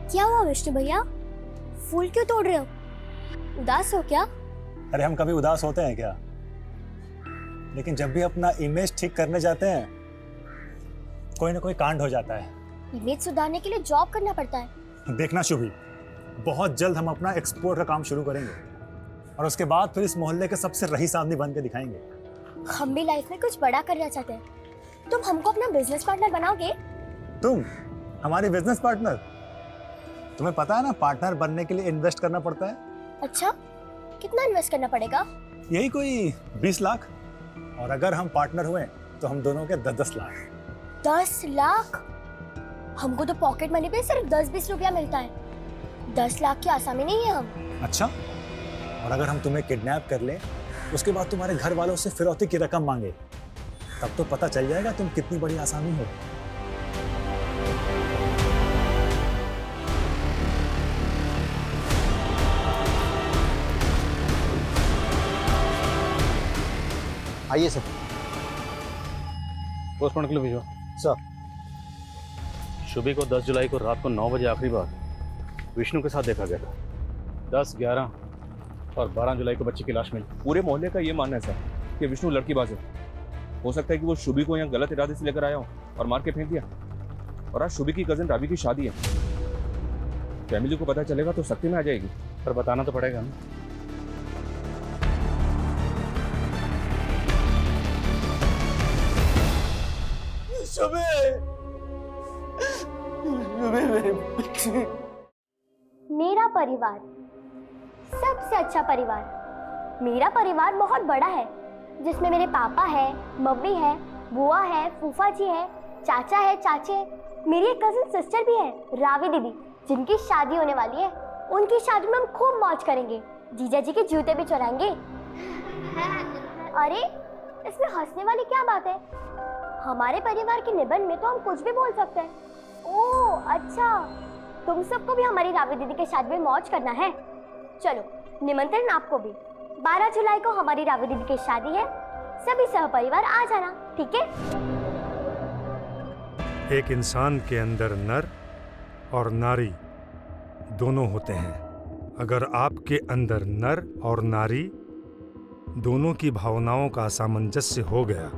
क्या हुआ विष्णु भैया, फूल क्यों तोड़ रहे हो? उदास हो क्या? अरे हम कभी उदास होते हैं क्या? लेकिन जब भी अपना इमेज ठीक करने जाते हैं कोई ना कोई कांड हो जाता है। इमेज सुधारने के लिए जॉब करना पड़ता है। देखना शुभी, बहुत जल्द हम अपना एक्सपोर्ट का काम शुरू करेंगे और उसके बाद फिर इस मोहल्ले के सबसे रईस आदमी बन के दिखाएंगे। हम भी लाइफ में कुछ बड़ा करना चाहते हैं। तुम हमको अपना बिजनेस पार्टनर बनाओगे? तुम हमारी बिजनेस पार्टनर? तुम्हें पता है ना, पार्टनर बनने के लिए इन्वेस्ट करना पड़ता है। अच्छा, कितना इन्वेस्ट करना पड़ेगा? यही कोई 20 लाख, और अगर हम पार्टनर हुए तो हम दोनों के 10-10 लाख। 10 लाख? हमको तो पॉकेट मनी पे सिर्फ 10-20 रुपया मिलता है। 10 लाख की आसामी नहीं है हम। अच्छा, और अगर हम तुम्हें किडनैप कर लें, उसके बाद तुम्हारे घर वालों से फिरौती की रकम मांगे, तब तो पता चल जाएगा तुम कितनी बड़ी आसामी हो। आइए सर। पोस्टमार्टम के लिए भेजो सर। शुभी को 10 जुलाई को रात को 9 बजे आखिरी बार विष्णु के साथ देखा गया था। 10, 11 और 12 जुलाई को बच्ची की लाश मिली। पूरे मोहल्ले का ये मानना है सर कि विष्णु लड़कीबाज है। हो सकता है कि वो शुभी को यहाँ गलत इरादे से लेकर आया हो और मार के फेंक दिया। और आज शुभी की कजिन रावी की शादी है। फैमिली को पता चलेगा तो सख्ती में आ जाएगी। पर बताना तो पड़ेगा ना। मेरा परिवार सबसे अच्छा परिवार। मेरा परिवार बहुत बड़ा है, जिसमें मेरे पापा है, मम्मी है, बुआ है, फूफा जी है, चाचा है, चाचे है। मेरी एक कजिन सिस्टर भी है, रावी दीदी, जिनकी शादी होने वाली है। उनकी शादी में हम खूब मौज करेंगे, जीजा जी के जूते भी चुराएंगे। अरे इसमें हंसने वाली क्या बात है? हमारे परिवार के निबंध में तो हम कुछ भी बोल सकते हैं। ओह अच्छा, तुम सबको भी हमारी रावी दीदी के शादी में मौज करना है। चलो, निमंत्रण आपको भी। 12 जुलाई को हमारी रावी दीदी की शादी है। सभी सहपरिवार आ जाना, ठीक है? एक इंसान के अंदर नर और नारी दोनों होते हैं। अगर आपके अंदर नर और नारी दोनों की भावनाओं का सामंजस्य हो गया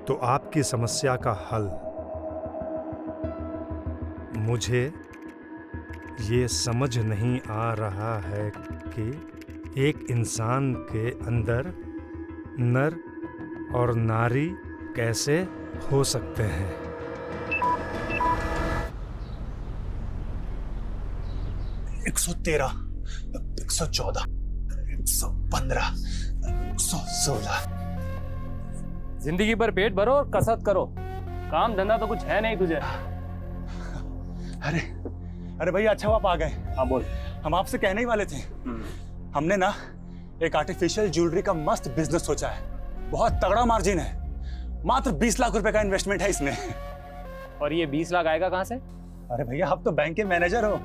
तो आपकी समस्या का हल। मुझे ये समझ नहीं आ रहा है कि एक इंसान के अंदर नर और नारी कैसे हो सकते हैं। 113, 114, 115, 116। जिंदगी भर पेट भरो और कसरत करो, काम धंधा तो कुछ है नहीं तुझे। अरे भैया, अच्छा आप आ गए। हाँ बोल। हम आपसे कहने ही वाले थे, हमने ना एक आर्टिफिशियल ज्वेलरी का मस्त बिजनेस सोचा है। बहुत तगड़ा मार्जिन है, मात्र 20 लाख रुपए का इन्वेस्टमेंट है इसमें। और ये 20 लाख आएगा कहाँ से? अरे भैया, आप तो बैंक के मैनेजर हो,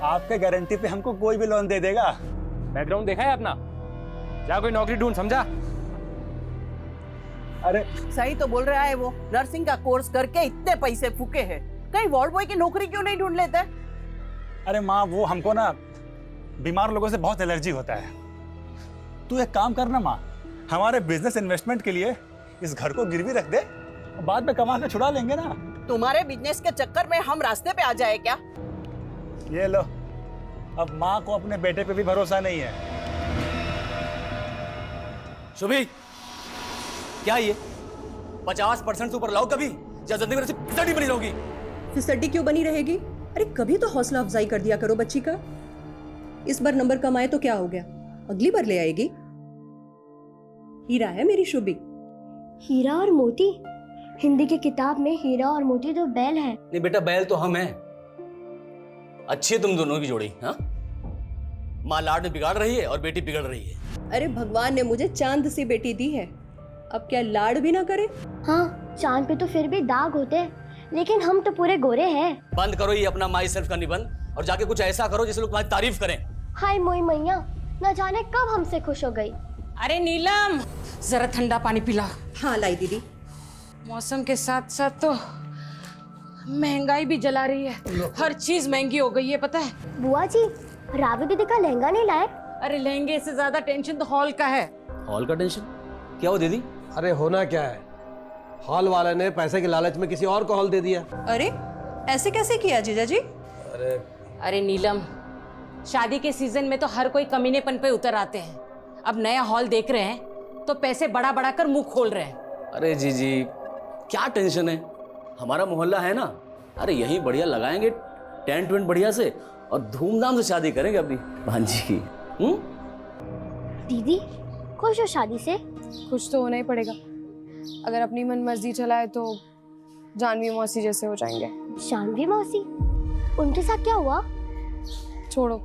आपके गारंटी पे हमको कोई भी लोन दे देगा। बैकग्राउंड देखा है अपना? जा कोई नौकरी ढूंढ, समझा? अरे सही तो बोल रहा है वो। नर्सिंग का कोर्स करके इतने पैसे फूके हैं, कहीं वार्ड बॉय की नौकरी क्यों नहीं ढूंढ लेते? अरे माँ, वो हमको ना बीमार लोगों से बहुत एलर्जी होता है। तू एक काम करना माँ, हमारे बिजनेस इन्वेस्टमेंट के लिए इस घर को गिरवी रख दे, बाद में कमा के छुड़ा लेंगे ना। तुम्हारे बिजनेस के चक्कर में हम रास्ते पे आ जाए क्या? ये लो, अब माँ को अपने बेटे पे भी भरोसा नहीं है। शुभी, क्या ये 50% से ऊपर लाओ कभी, या जिंदगी में फिसड्डी बनी रहोगी? फिसड्डी क्यों बनी रहेगी? अरे कभी तो हौसला अफजाई कर दिया करो बच्ची का। इस बार नंबर कम आए तो क्या हो गया, अगली बार ले आएगी। हीरा है मेरी शुभी। हीरा और मोती? हिंदी की किताब में हीरा और मोती तो बैल है। नहीं बेटा, बैल तो हम हैं। अच्छी है तुम दोनों की जोड़ी। हाँ, माँ लाड में बिगाड़ रही है और बेटी बिगड़ रही है। अरे भगवान ने मुझे चांद सी बेटी दी है, अब क्या लाड भी ना करे? हाँ, चांद पे तो फिर भी दाग होते हैं, लेकिन हम तो पूरे गोरे हैं। बंद करो ये अपना माई सेल्फ का निबंध और जाके कुछ ऐसा करो जिससे लोग तुम्हारी तारीफ करें। हाय मोई मैया, न जाने कब हमसे खुश हो गई। अरे नीलम, जरा ठंडा पानी पिला। हाँ लाई दीदी। मौसम के साथ साथ तो महंगाई भी जला रही है, हर चीज महंगी हो गई है, पता है। बुआ जी, रावी दीदी का लहंगा नहीं लाए? अरे लहंगे से ज्यादा टेंशन तो हॉल का है। हॉल का टेंशन क्या हो दीदी? अरे होना क्या है, हॉल वाले ने पैसे के लालच में किसी और को हॉल दे दिया। अरे ऐसे कैसे किया जीजा जी? अरे नीलम, शादी के सीजन में तो हर कोई कमीनेपन पे उतर आते हैं। अब नया हॉल देख रहे हैं तो पैसे बढ़ा बढ़ा कर मुंह खोल रहे हैं। अरे जी क्या टेंशन है, हमारा मोहल्ला है ना, अरे यहीं बढ़िया लगाएंगे टेंट वेंट बढ़िया से और धूमधाम से शादी करेंगे अपनी भांजी की। दीदी खुश हो शादी से? कुछ तो होना ही पड़ेगा। अगर अपनी मन मर्जी चलाए तो जानवी मौसी जैसे हो जाएंगे। जानवी मौसी? उनके साथ क्या हुआ? छोड़ो,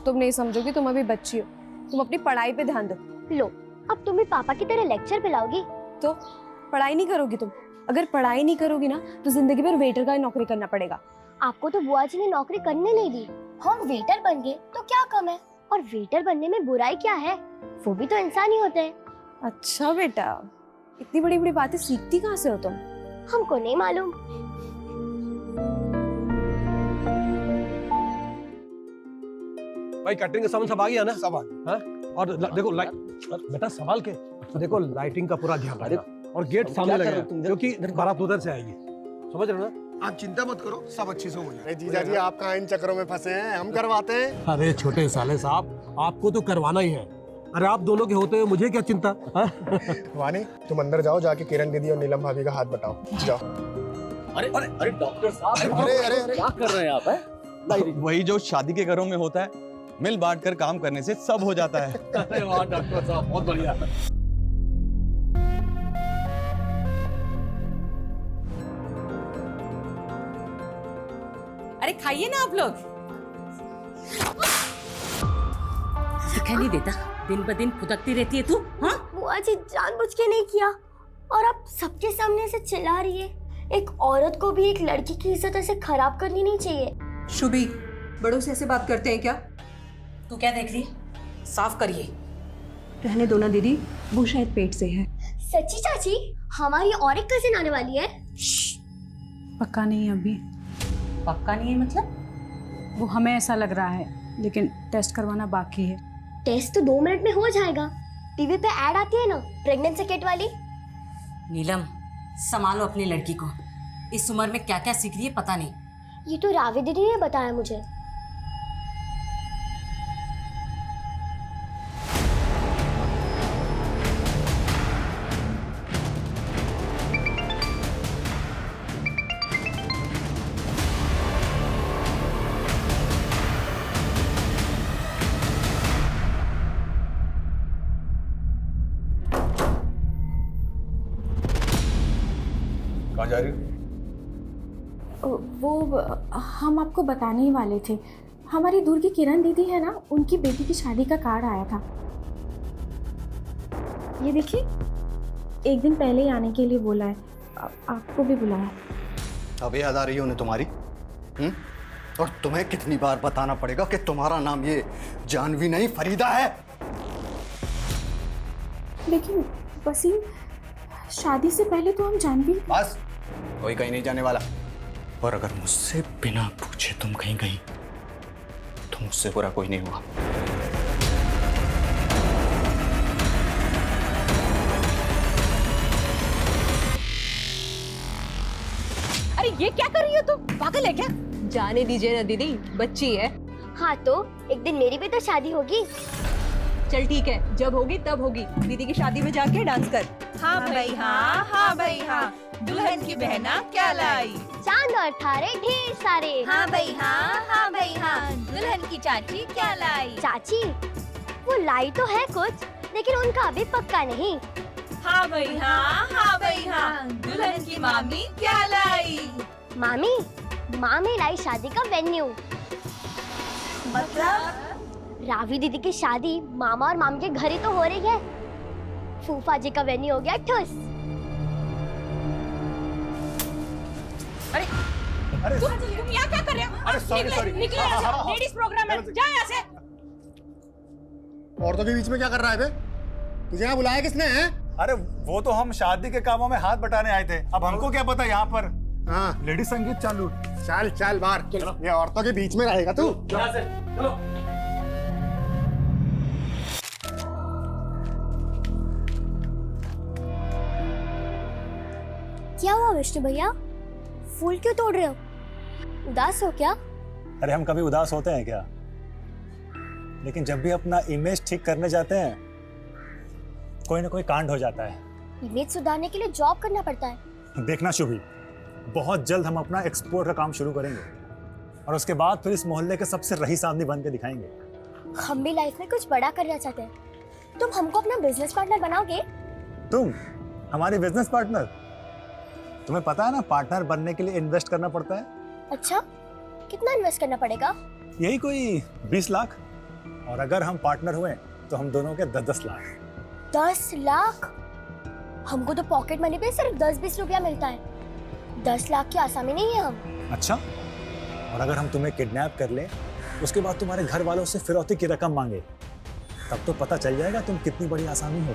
तुम नहीं समझोगी, तुम अभी बच्ची हो, तुम अपनी पढ़ाई पे ध्यान दो। लो, अब तुम भी पापा की तरह लेक्चर पिलाओगी? तो पढ़ाई नहीं करोगी तुम? अगर पढ़ाई नहीं करोगी ना तो जिंदगी भर वेटर का नौकरी करना पड़ेगा। आपको तो बुआ जी ने नौकरी करने नहीं दी, हम वेटर बन गए तो क्या कम है? और वेटर बनने में बुराई क्या है? वो भी तो इंसान ही होते हैं। अच्छा बेटा, इतनी बड़ी बड़ी बातें सीखती कहाँ से हो तुम? हमको नहीं मालूम। भाई कैटरिंग का सामान सब आ गया ना? सब आ गया। हाँ? और देखो बेटा संभाल के देखो, लाइटिंग का पूरा ध्यान रखना और गेट सामने लगेगा क्योंकि बारात उधर से आएगी, समझ रहे हो ना? आप चिंता मत करो, सब अच्छे से हो जाएगा। जीजा जी आप कहाँ इन चक्करों में फंसे हैं, हम करवाते हैं। अरे छोटे साले साहब, आपको तो करवाना ही है। अरे आप दोनों के होते हुए मुझे क्या चिंता? वानी तुम अंदर जाओ, जाके किरण दीदी और नीलम भाभी का हाथ बटाओ, जाओ। अरे अरे अरे डॉक्टर साहब, अरे क्या कर रहे हैं आप? वही जो शादी के घरों में होता है, मिल बांट कर काम करने से सब हो जाता है। अरे वाह डॉक्टर साहब, बहुत बढ़िया। अरे खाइए ना आप लोग। दिखाई नहीं देता, दिन ब दिन फुदकती रहती है तू। हाँ बुआ जी जानबूझ के नहीं किया, और अब सबके सामने से चिल्ला रही है। एक औरत को भी एक लड़की की इज्जत ऐसे खराब करनी नहीं चाहिए। शुभी, बड़ों से ऐसे बात करते हैं क्या? तू क्या देख रही है? साफ करिए। रहने दो ना दीदी, वो शायद पेट से है। सच्ची चाची, हमारी और एक कजिन आने वाली है। पक्का नहीं अभी। पक्का नहीं है मतलब? वो हमें ऐसा लग रहा है, लेकिन टेस्ट करवाना बाकी है। टेस्ट तो 2 मिनट में हो जाएगा। टीवी पे ऐड आती है ना प्रेगनेंसी किट वाली। नीलम, संभालो अपनी लड़की को, इस उम्र में क्या क्या सीख रही है पता नहीं। ये तो रावी दीदी ने बताया मुझे। कहाँ जा रही हो? वो हम आपको बताने ही वाले थे। हमारी दूर की किरण दीदी है ना, उनकी बेटी की शादी का कार्ड आया था। ये देखिए, 1 दिन पहले ही आने के लिए बोला है। आपको भी बुलाया। अब याद आ रही है उन्हें तुम्हारी? और तुम्हें कितनी बार बताना पड़ेगा कि तुम्हारा नाम ये जानवी नहीं फरीदा है? लेकिन वसीम, शादी से पहले तो हम जानवी। बस, कोई कहीं नहीं जाने वाला। और अगर मुझसे बिना पूछे तुम कहीं गई तो मुझसे बुरा कोई नहीं हुआ। अरे ये क्या कर रही हो तुम? पागल है क्या? जाने दीजिए ना दीदी, बच्ची है। हाँ तो एक दिन मेरी भी तो शादी होगी। चल ठीक है, जब होगी तब होगी। दीदी की शादी में जाके डांस कर। हाँ भाई हाँ, हाँ भाई हाँ, दुल्हन की बहना क्या लाई? चांद और तारे ढेर सारे। हाँ भाई हाँ, हाँ भाई हाँ, दुल्हन की चाची क्या लाई? चाची वो लाई तो है कुछ, लेकिन उनका अभी पक्का नहीं। हाँ भाई हाँ, हाँ भाई हाँ, दुल्हन की मामी क्या लाई? मामी लाई शादी का वेन्यू। मतलब? रावी दीदी की शादी मामा और मामी के घर ही तो हो रही है। फूफा जी का वेन्यू हो गया ठुस। अरे तुम यहाँ क्या कर रहे हो? अरे सॉरी निकले यहाँ से, लेडीज प्रोग्राम है, जा यहाँ से। औरतों के बीच में क्या कर रहा है बे? तुझे यहाँ बुलाया किसने है? अरे वो तो हम शादी के कामों में हाथ बटाने आए थे, अब हमको क्या पता यहाँ पर हाँ लेडीज संगीत चालू। चल चल बाहर, चलो ये औरतों के बीच में रहेगा तू। चलो। क्या हुआ विष्णु भैया, फूल क्यों तोड़ रहे हो? उदास हो क्या? अरे हम कभी उदास होते हैं क्या? लेकिन जब भी अपना इमेज ठीक करने जाते हैं कोई ना कोई कांड हो जाता है। इमेज सुधारने के लिए जॉब करना पड़ता है। देखना शुभी, बहुत जल्द हम अपना एक्सपोर्ट का काम शुरू करेंगे और उसके बाद फिर इस मोहल्ले के सबसे रईस आदमी बन के दिखाएंगे। हम भी लाइफ में कुछ बड़ा करना चाहते हैं। तुम हमको अपना बिजनेस पार्टनर बनाओगे? तुम हमारी बिजनेस पार्टनर? तुम्हें पता है ना, पार्टनर बनने के लिए इन्वेस्ट करना पड़ता है। अच्छा, कितना इन्वेस्ट करना पड़ेगा? यही कोई 20 लाख, और अगर हम पार्टनर हुए तो हम दोनों के 10-10 लाख। 10 लाख? हमको तो पॉकेट मनी पे सिर्फ 10-20 रुपया मिलता है। 10 लाख की आसामी नहीं है हम। अच्छा, और अगर हम तुम्हें किडनैप कर ले, उसके बाद तुम्हारे घर वालों से फिरौती की रकम मांगे, तब तो पता चल जाएगा तुम कितनी बड़ी आसामी हो।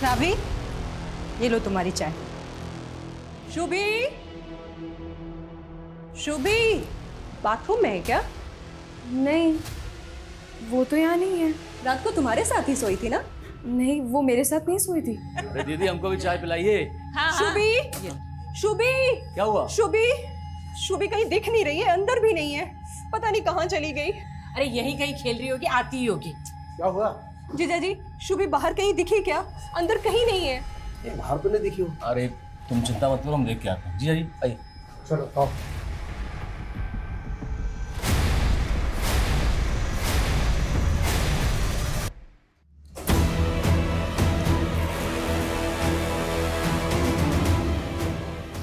रावी, ये लो तुम्हारी चाय। शुभी, शुभी, बाथरूम में है क्या? नहीं, वो तो यहाँ नहीं है। रात को तुम्हारे साथ ही सोई थी ना? नहीं, वो मेरे साथ नहीं सोई थी। अरे दीदी हमको भी चाय पिलाइए। शुभी, शुभी, क्या हुआ? शुभी, शुभी कहीं दिख नहीं रही है, अंदर भी नहीं है, पता नहीं कहाँ चली गई। अरे यहीं कहीं खेल रही होगी, आती ही होगी। क्या हुआ? जीजा जी, शुभी बाहर कहीं दिखी क्या? अंदर कहीं नहीं है। बाहर तो नहीं दिखी हो। अरे तुम चिंता मत करो, हम देख के आते हैं। जी जी आइए। चलो आओ।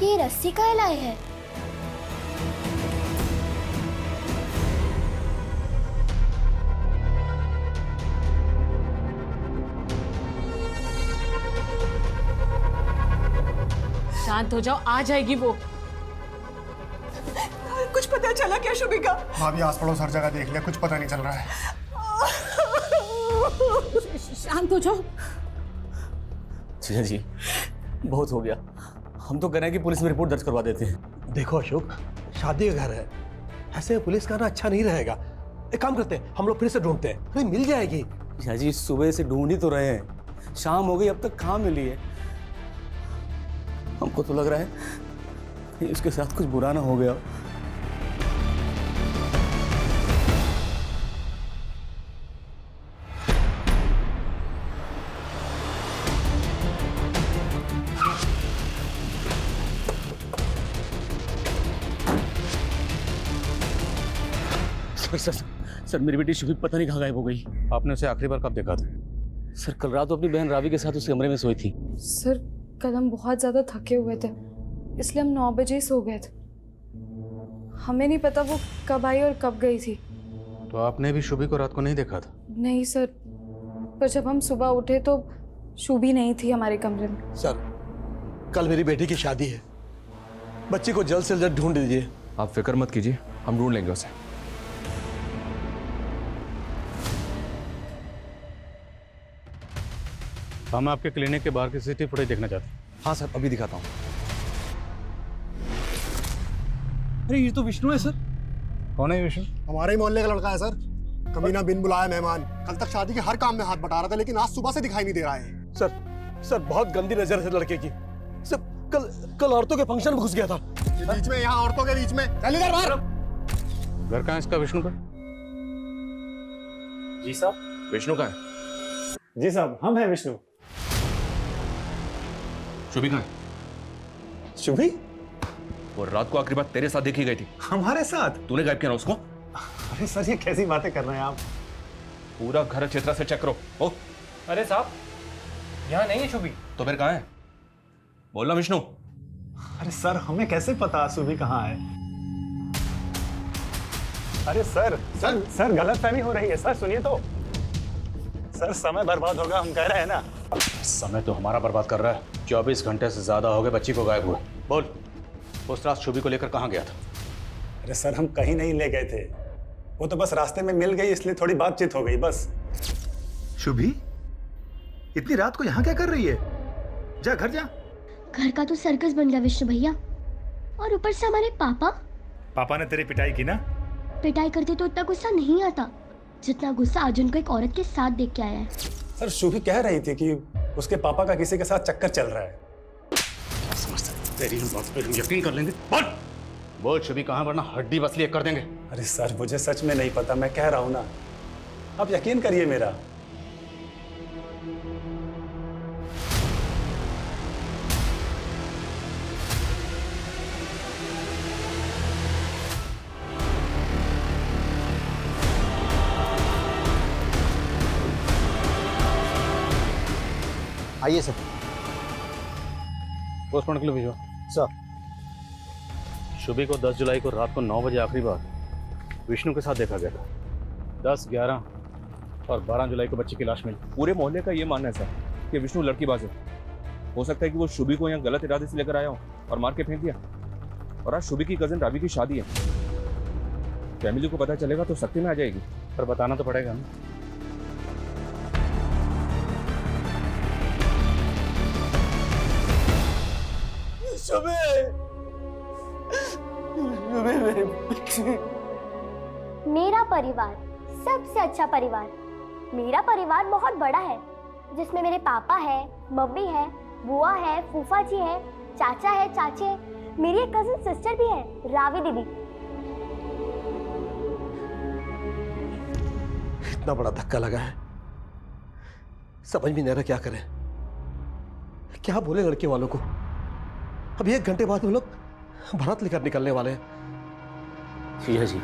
ये रस्सी का लाए है? शांत हो जाओ, आ जाएगी वो। कुछ पता चला क्या शुभी का? भाभी आस पड़ोस हर जगह देख लिया, कुछ पता नहीं चल रहा है। शांत हो जाओ। जी जी बहुत हो गया, हम तो कह रहे हैं कि पुलिस में रिपोर्ट दर्ज करवा देते हैं। देखो अशोक, शादी का घर है, ऐसे में पुलिस का आना अच्छा नहीं रहेगा। एक काम करते हैं, हम लोग फिर से ढूंढते हैं, फिर मिल जाएगी। जी सुबह से ढूंढ ही तो रहे हैं, शाम हो गई अब तक कहाँ मिली है। हमको तो लग रहा है कि इसके साथ कुछ बुरा ना हो गया। सर मेरी बेटी शुभी पता नहीं कहाँ गायब हो गई। आपने उसे आखिरी बार कब देखा था? सर कल रात वो अपनी बहन रावी के साथ उस कमरे में सोई थी। सर कल हम बहुत ज़्यादा थके हुए थे, इसलिए हम 9 बजे ही सो गए थे। हमें नहीं पता वो कब आई और कब गई थी। तो आपने भी शुभी को रात को नहीं देखा था? नहीं सर, पर जब हम सुबह उठे तो शुभी नहीं थी हमारे कमरे में। सर कल मेरी बेटी की शादी है, बच्ची को जल्द से जल्द ढूंढ दीजिए। आप फिक्र मत कीजिए, हम ढूंढ लेंगे उसे। हम आपके क्लिनिक के बाहर की सीसीटीवी फुटेज देखना चाहते हैं। हाँ सर, अभी दिखाता हूँ। अरे ये तो विष्णु है सर। कौन है विष्णु? हमारे ही मोहल्ले का लड़का है सर। कभी ना बिन बुलाया मेहमान, कल तक शादी के हर काम में हाथ बटा रहा था, लेकिन आज सुबह से दिखाई नहीं दे रहा है। सर बहुत गंदी नजर है लड़के की। सर कल औरतों के फंक्शन में घुस गया था। बीच में, यहाँ औरतों के बीच में। चल इधर बाहर। घर कहाँ है इसका विष्णु का? जी साहब। विष्णु का है? जी साहब, हम हैं विष्णु। शुभी कहाँ है? शुभी? वो रात को आखिरी बार तेरे साथ देखी गई थी। हमारे साथ? तूने गायब किया ना उसको? अरे सर, ये कैसी बातें कर रहे हैं आप? पूरा घर अच्छी तरह से चेक करो। ओ, अरे साहब, यहाँ नहीं है शुभी। तो फिर कहाँ है? बोलना विष्णु। अरे सर, हमें कैसे पता सुबह कहाँ है? अरे सर गलतफहमी हो रही है। सर सुनिए तो। सर समय बर्बाद होगा, हम कह रहे हैं ना। समय तो हमारा बर्बाद कर रहा है। 24 घंटे से ज्यादा हो गए बच्ची को गायब हुए। बोल, उस रात शुभी को लेकर कहाँ गया था? अरे सर, हम कहीं नहीं ले गए थे, वो तो बस रास्ते में मिल गई, इसलिए थोड़ी बातचीत हो गई बस। शुभी, इतनी रात को यहाँ क्या कर रही है? जा घर जा। घर का तो सर्कस बन गया विष्णु भैया, और ऊपर से हमारे पापा ने तेरी पिटाई की ना? पिटाई करते तो इतना गुस्सा नहीं आता जितना गुस्सा अर्जुन को एक औरत के साथ देख के आया है। सर, शुभी कह रही थी कि उसके पापा का किसी के साथ चक्कर चल रहा है। क्या समझते हैं? तेरी बात पे हम यकीन कर लेंगे। बोल शुभी कहाँ, वरना हड्डी बसली एक कर देंगे। अरे सर, मुझे सच में नहीं पता, मैं कह रहा हूँ ना, आप यकीन करिए मेरा। आइए सर। पोस्टमार्टम के लिए भेजो। सर। शुभी को 10 जुलाई को रात को 9 बजे आखिरी बार विष्णु के साथ देखा गया था। 10, 11 और 12 जुलाई को बच्ची की लाश मिली। पूरे मोहल्ले का ये मानना है सर कि विष्णु लड़कीबाज है। हो सकता है कि वो शुभी को यहाँ गलत इरादे से लेकर आया हो और मार के फेंक दिया। और आज शुभी की कजिन रावी की शादी है। फैमिली को पता चलेगा तो सख्ती में आ जाएगी। पर बताना तो पड़ेगा ना। मेरा परिवार सबसे अच्छा परिवार। मेरा परिवार बहुत बड़ा है, जिसमें मेरे पापा है, मम्मी है, बुआ है, फूफा जी है, चाचा है, चाची है, मेरी एक कजिन सिस्टर भी है, रावी दीदी। इतना बड़ा धक्का लगा है, समझ में नहीं आ रहा क्या करें, क्या बोले लड़के वालों को। अभी 1 घंटे बाद वो लोग बारात लेकर निकलने वाले हैं। भैया जी,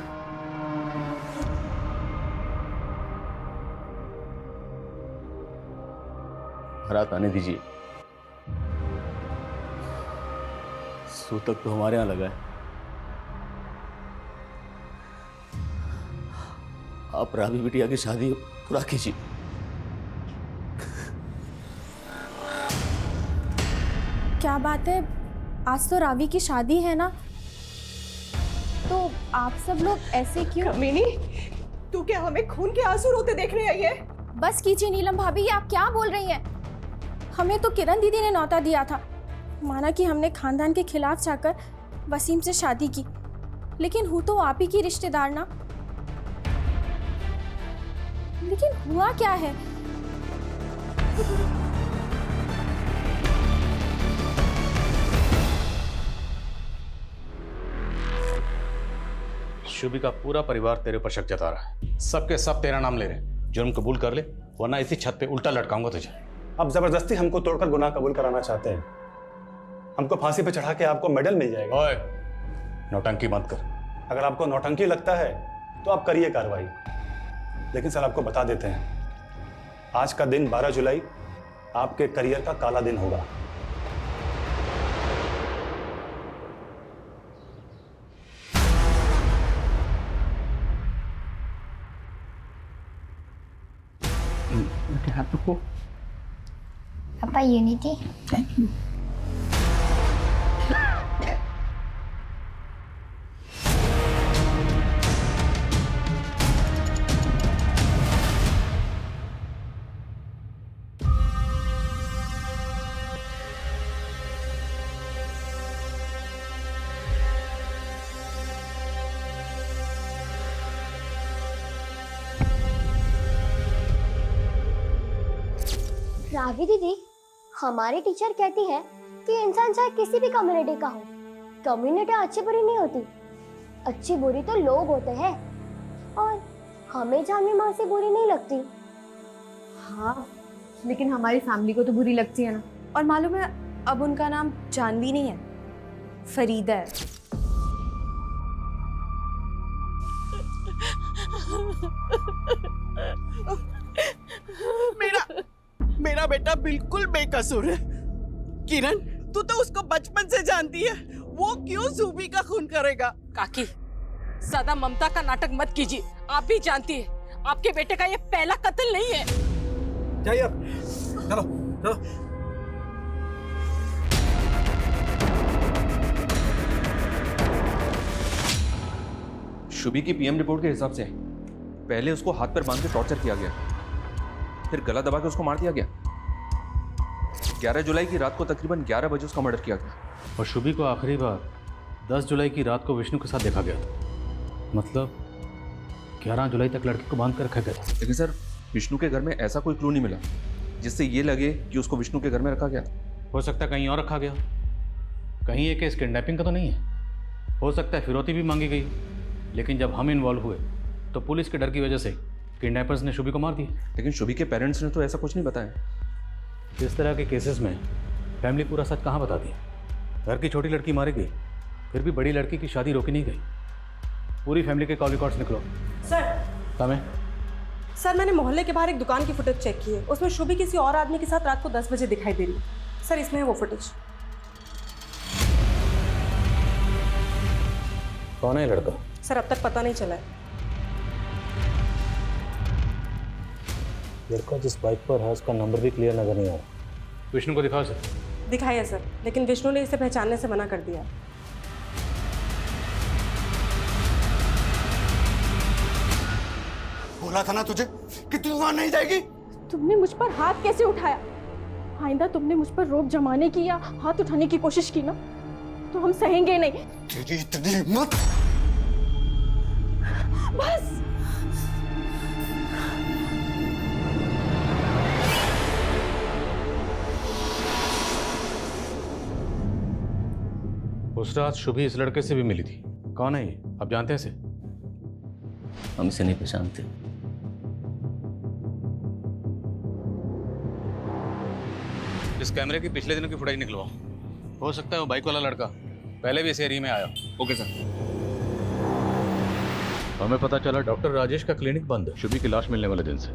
बारात आने दीजिए। सूतक तो हमारे यहाँ लगा है। आप रावी बिटिया की शादी पूरा कीजिए। क्या बात है, आज तो रावी की शादी है ना, तो आप सब लोग ऐसे क्यों? कमीनी, तू क्या हमें खून के आंसू रोते देखने आई है? बस कीजिए नीलम भाभी, ये आप क्या बोल रही हैं? हमें तो किरण दीदी ने न्योता दिया था, माना कि हमने खानदान के खिलाफ जाकर वसीम से शादी की, लेकिन हूँ तो आप ही की रिश्तेदार ना। लेकिन हुआ क्या है? शुभी का पूरा परिवार तेरे ऊपर शक जता रहा है। सबके सब तेरा नाम ले रहे हैं। जुर्म कबूल कर ले, वरना इसी छत पे उल्टा लटकाऊंगा तुझे। आप जबरदस्ती हमको तोड़कर गुनाह कबूल कराना चाहते हैं। हमको फांसी पे चढ़ा के आपको मेडल मिल जाएगा। ओए, नौटंकी मत कर। अगर आपको नौटंकी लगता है तो आप करिए कार्रवाई, लेकिन सर आपको बता देते हैं, आज का दिन 12 जुलाई आपके करियर का काला दिन होगा। पापा यूनिटी। Thank you. रावी दीदी, हमारी टीचर कहती है कि इंसान चाहे किसी भी कम्युनिटी का हो, कम्युनिटी अच्छी बुरी नहीं होती, अच्छी बुरी तो लोग होते हैं, और हमें जानवी माँ से बुरी नहीं लगती। हाँ, लेकिन हमारी फैमिली को तो बुरी लगती है ना। और मालूम है, अब उनका नाम जानवी नहीं है, फरीदा है। मेरा बेटा बिल्कुल बेकसूर है। किरण, तू तो उसको बचपन से जानती है, वो क्यों सुबी का खून करेगा? काकी, ज्यादा ममता का नाटक मत कीजिए। आप भी जानती है आपके बेटे का ये पहला कत्ल नहीं है। जाइए अब, चलो चलो। शुभी की पीएम रिपोर्ट के हिसाब से पहले उसको हाथ पर बांध के टॉर्चर किया गया, फिर गला दबा के उसको मार दिया गया। 11 जुलाई की रात को तकरीबन 11 बजे उसका मर्डर किया गया। और शुभी को आखिरी बार 10 जुलाई की रात को विष्णु के साथ देखा गया था। मतलब 11 जुलाई तक लड़की को बांध कर रखा गया था। लेकिन सर, विष्णु के घर में ऐसा कोई क्लू नहीं मिला जिससे ये लगे कि उसको विष्णु के घर में रखा गया। हो सकता है कहीं और रखा गया, कहीं ये केस किडनैपिंग का तो नहीं है। हो सकता है फिरौती भी मांगी गई, लेकिन जब हम इन्वॉल्व हुए तो पुलिस के डर की वजह से किडनैपर्स ने शुभी को मार दिया। लेकिन शुभी के पेरेंट्स ने तो ऐसा कुछ नहीं बताया। इस तरह के केसेस में फैमिली पूरा सच कहाँ बताती है? घर की छोटी लड़की मारी गई, फिर भी बड़ी लड़की की शादी रोकी नहीं गई। पूरी फैमिली के कॉल रिकॉर्ड्स निकलो। सर सर, मैंने मोहल्ले के बाहर एक दुकान की फुटेज चेक की है। उसमें शुभी किसी और आदमी के साथ रात को 10 बजे दिखाई दे रही है। सर, इसमें है वो फुटेज। कौन है लड़का? सर, अब तक पता नहीं चला है। लड़का जिस बाइक पर है उसका नंबर भी क्लियर नजर नहीं आ रहा। विष्णु को दिखाओ सर। दिखाई है सर, लेकिन विष्णु ने इसे पहचानने से मना कर दिया। बोला था ना तुझे कि तू वहां नहीं जाएगी। तुमने मुझ पर हाथ कैसे उठाया? आइंदा तुमने मुझ पर रोक जमाने की या हाथ उठाने की कोशिश की ना, तो हम सहेंगे नहीं। तेरी इतनी हिम्मत! बस। उस रात शुभी इस लड़के से भी मिली थी। कौन है ये? आप जानते हैं इसे? हम इसे नहीं पहचानते। इस कैमरे की पिछले दिनों की फुटेज निकलवाओ। हो सकता है वो बाइक वाला लड़का पहले भी इस एरिया में आया। Okay sir. हमें पता चला डॉक्टर राजेश का क्लिनिक बंद है शुभी की लाश मिलने वाले दिन से।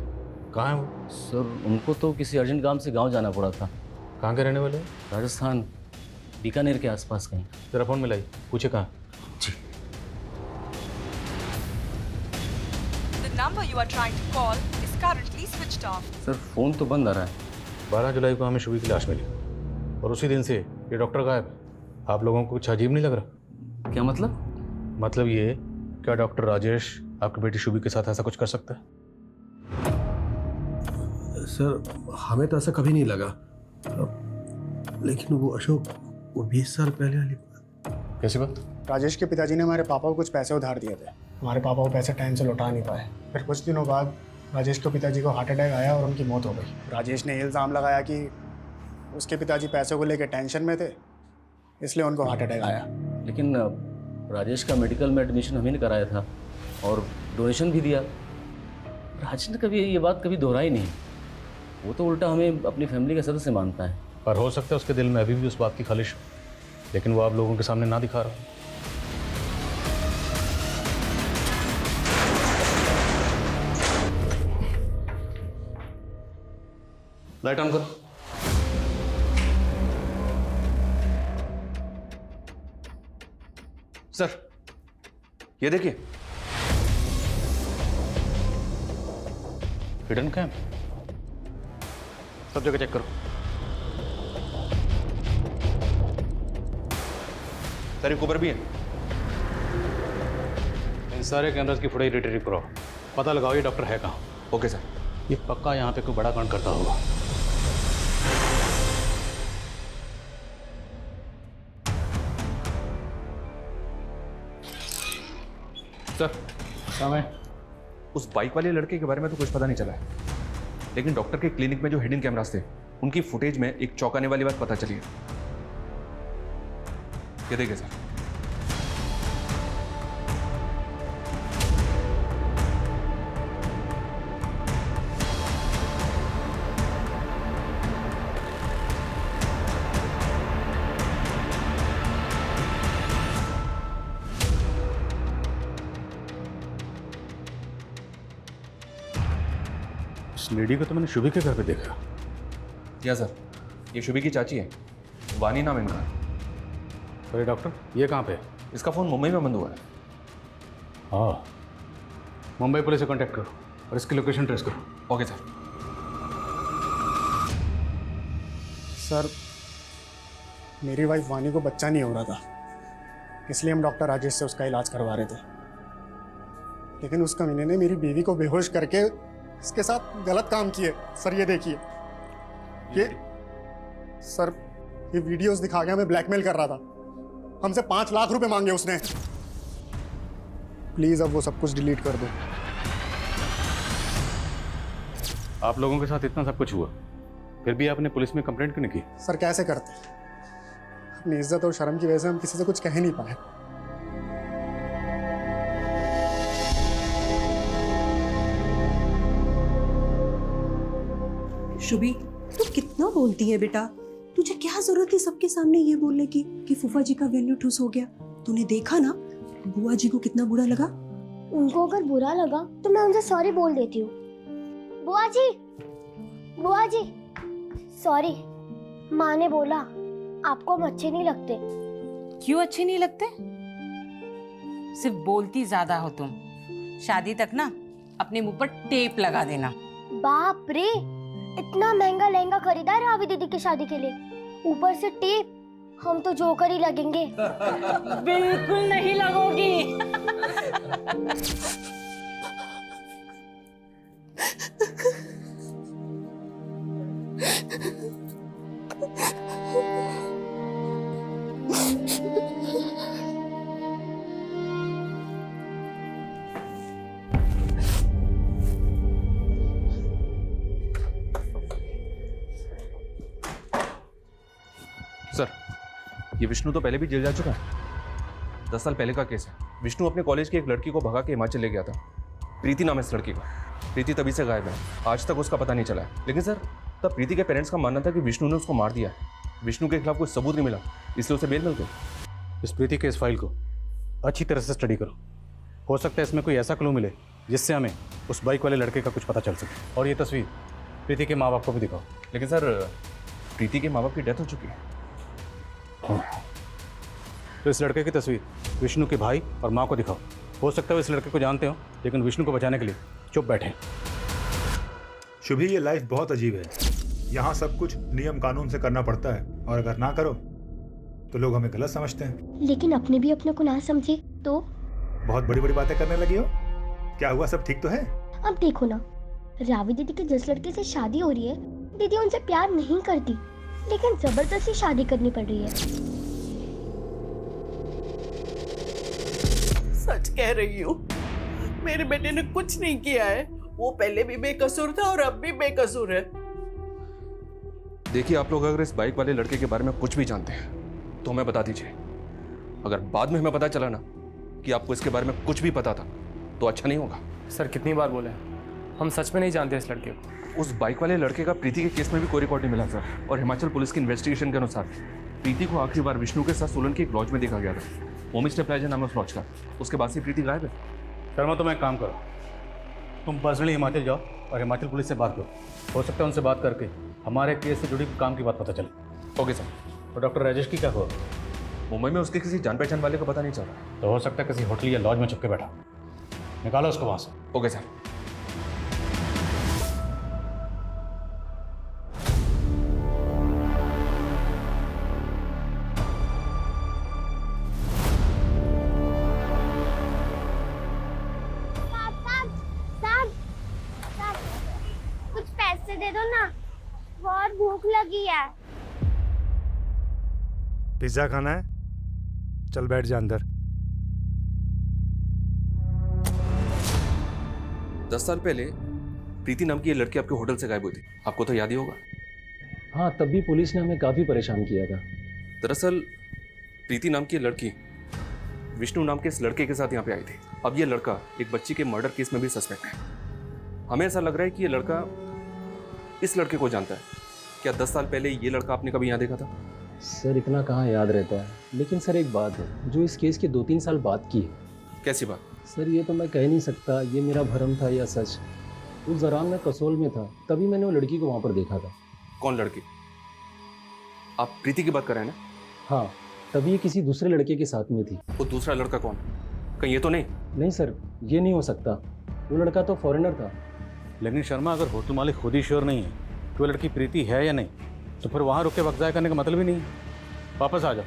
कहाँ है वो? सर, उनको तो किसी अर्जेंट काम से गांव जाना पड़ा था। कहाँ के रहने वाले? राजस्थान, बीकानेर के आसपास कहीं। जरा फोन मिलाई, पूछे कहाँ। जी। The number you are trying to call is currently switched off. Sir, phone तो बंद आ रहा है। 12 जुलाई को हमें शुभी की लाश मिली और उसी दिन से ये डॉक्टर गायब है। आप लोगों को कुछ अजीब नहीं लग रहा? क्या मतलब? मतलब ये, क्या डॉक्टर राजेश आपकी बेटी शुभी के साथ ऐसा कुछ कर सकता है? सर, हमें तो ऐसा कभी नहीं लगा, लेकिन वो अशोक, वो 20 साल पहले वाली कैसी बात? राजेश के पिताजी ने हमारे पापा को कुछ पैसे उधार दिए थे। हमारे पापा वो पैसे टाइम से लौटा नहीं पाए। फिर कुछ दिनों बाद राजेश के पिताजी को हार्ट अटैक आया और उनकी मौत हो गई। राजेश ने इल्ज़ाम लगाया कि उसके पिताजी पैसों को लेकर टेंशन में थे, इसलिए उनको हार्ट अटैक आया। लेकिन राजेश का मेडिकल में एडमिशन हम ही ने कराया था और डोनेशन भी दिया। राजेश ने कभी ये बात कभी दोहराई नहीं। वो तो उल्टा हमें अपनी फैमिली का सदस्य मानता है। पर हो सकता है उसके दिल में अभी भी उस बात की खालिश हो, लेकिन वो आप लोगों के सामने ना दिखा रहा। लाइट ऑन करो। सर, ये देखिए, हिडन कैम। सब जगह चेक करो। सर, एक ऊपर भी है। इन सारे कैमरास की फुटेज रिट्रीव करो। पता लगाओ ये डॉक्टर है कहाँ। Okay sir. ये पक्का यहाँ पे कोई बड़ा कांड करता होगा। सर, समय उस बाइक वाले लड़के के बारे में तो कुछ पता नहीं चला है, लेकिन डॉक्टर के क्लिनिक में जो हिडन कैमरास थे उनकी फुटेज में एक चौंकाने वाली बात पता चली है। ये देखिए सर। इस लेडी को तो मैंने शुभी के घर पे देखा। क्या सर, ये शुभी की चाची है, वानी नाम है इनका। अरे डॉक्टर, ये कहाँ पे? इसका फ़ोन मुंबई में बंद हुआ है। हाँ, मुंबई पुलिस से कांटेक्ट करो और इसकी लोकेशन ट्रेस करो। Okay sir. सर, मेरी वाइफ वानी को बच्चा नहीं हो रहा था, इसलिए हम डॉक्टर राजेश से उसका इलाज करवा रहे थे। लेकिन उस कमीने ने मेरी बीवी को बेहोश करके इसके साथ गलत काम किए। सर ये देखिए, ये सर ये वीडियोस दिखा के हमें ब्लैकमेल कर रहा था। हमसे 5 लाख रुपए मांगे उसने। प्लीज अब वो सब कुछ डिलीट कर दो। आप लोगों के साथ इतना सब कुछ हुआ, फिर भी आपने पुलिस में कंप्लेंट क्यों नहीं की? सर कैसे करते, अपनी इज्जत और शर्म की वजह से हम किसी से कुछ कह नहीं पाए। शुभी, तू कितना बोलती है बेटा? तुझे क्या जरूरत थी सबके सामने ये बोलने की कि फूफा जी का वेन्यू ठुस हो गया? तूने देखा ना बुआ जी को कितना बुरा लगा। उनको अगर बुरा लगा तो मैं उनसे सॉरी बोल देती हूँ। बुआ जी सॉरी। माँ ने बोला आपको हम अच्छे नहीं लगते। क्यों अच्छे नहीं लगते? सिर्फ बोलती ज्यादा हो तुम। शादी तक ना अपने मुंह पर टेप लगा देना। बाप रे, इतना महंगा लहंगा खरीदा है रावी दीदी की शादी के लिए, ऊपर से टेप। हम तो जोकर ही लगेंगे। बिल्कुल नहीं लगोगी। सर, ये विष्णु तो पहले भी जेल जा चुका है। 10 साल पहले का केस है। विष्णु अपने कॉलेज की एक लड़की को भगा के हिमाचल ले गया था। प्रीति नाम है इस लड़की का। प्रीति तभी से गायब है, आज तक उसका पता नहीं चला है। लेकिन सर, तब प्रीति के पेरेंट्स का मानना था कि विष्णु ने उसको मार दिया है। विष्णु के खिलाफ कोई सबूत नहीं मिला, इसलिए उसे बेल मिल गई। इस प्रीति के इस फाइल को अच्छी तरह से स्टडी करो। हो सकता है इसमें कोई ऐसा क्लू मिले जिससे हमें उस बाइक वाले लड़के का कुछ पता चल सके। और ये तस्वीर प्रीति के माँ बाप को भी दिखाओ। लेकिन सर, प्रीति के माँ बाप की डेथ हो चुकी है। तो इस लड़के की तस्वीर विष्णु के भाई और माँ को दिखाओ। हो सकता है इस लड़के को जानते हो, लेकिन विष्णु को बचाने के लिए चुप बैठे। शुभी, ये लाइफ बहुत अजीब है। यहाँ सब कुछ नियम कानून से करना पड़ता है, और अगर ना करो तो लोग हमें गलत समझते हैं। लेकिन अपने भी अपने को ना समझे तो? बहुत बड़ी बड़ी बातें करने लगी हो। क्या हुआ, सब ठीक तो है? अब देखो ना, रावी दीदी के जिस लड़के से शादी हो रही है, दीदी उनसे प्यार नहीं करती, लेकिन जबरदस्ती शादी करनी पड़ रही है। सच कह रही हूँ, मेरे बेटे ने कुछ नहीं किया है। वो पहले भी बेकसूर था और अब भी बेकसूर है। देखिए, आप लोग अगर इस बाइक वाले लड़के के बारे में कुछ भी जानते हैं तो हमें बता दीजिए। अगर बाद में हमें पता चला ना कि आपको इसके बारे में कुछ भी पता था तो अच्छा नहीं होगा। सर, कितनी बार बोले, हम सच में नहीं जानते इस लड़के को। उस बाइक वाले लड़के का प्रीति के केस में भी कोई रिकॉर्ड नहीं मिला सर। और हिमाचल पुलिस की इन्वेस्टिगेशन के अनुसार प्रीति को आखिरी बार विष्णु के साथ सोलन के एक लॉज में देखा गया था। होम स्टे प्लाजा नाम है उस लॉज का। उसके बाद से प्रीति गायब है। शर्मा, तुम एक काम करो, तुम पर्सनली हिमाचल जाओ और हिमाचल पुलिस से बात करो। हो सकता है उनसे बात करके हमारे केस से जुड़ी काम की बात पता चले। Okay sir. और डॉक्टर राजेश की क्या हुआ? मुंबई में उसके किसी जान पहचान वाले का पता नहीं चल रहा। तो हो सकता है किसी होटल या लॉज में छुप के बैठा। निकालो उसको वहाँ से। Okay sir. कुछ पैसे दे दो ना, बहुत भूख लगी है। पिज्जा खाना है? चल बैठ जा अंदर। 10 साल पहले प्रीति नाम की ये लड़की आपके होटल से गायब हुई थी, आपको तो याद ही होगा। हाँ, तब भी पुलिस ने हमें काफ़ी परेशान किया था। दरअसल प्रीति नाम की लड़की विष्णु नाम के इस लड़के के साथ यहाँ पे आई थी। अब ये लड़का एक बच्ची के मर्डर केस में भी सस्पेक्ट है। हमें ऐसा लग रहा है कि ये लड़का इस लड़के को जानता है। क्या 10 साल पहले ये लड़का आपने कभी यहाँ देखा था? सर, इतना कहाँ याद रहता है, लेकिन सर एक बात है जो इस केस के 2-3 साल बाद की है। कैसी बात? सर, ये तो मैं कह नहीं सकता ये मेरा भ्रम था या सच, उस दौरान मैं कसोल में था, तभी मैंने वो लड़की को वहाँ पर देखा था। कौन लड़की? आप प्रीति की बात कर रहे हैं ना? हाँ, तभी ये किसी दूसरे लड़के के साथ में थी। वो दूसरा लड़का कौन? कहीं ये तो नहीं? नहीं सर, ये नहीं हो सकता। वो लड़का तो फॉरेनर था। लेकिन शर्मा, अगर होटल मालिक खुद ही श्योर नहीं है कि वो लड़की प्रीति है या नहीं, तो फिर वहाँ रुक के वक्त ज़ाया करने का मतलब ही नहीं है। वापस आ जाओ।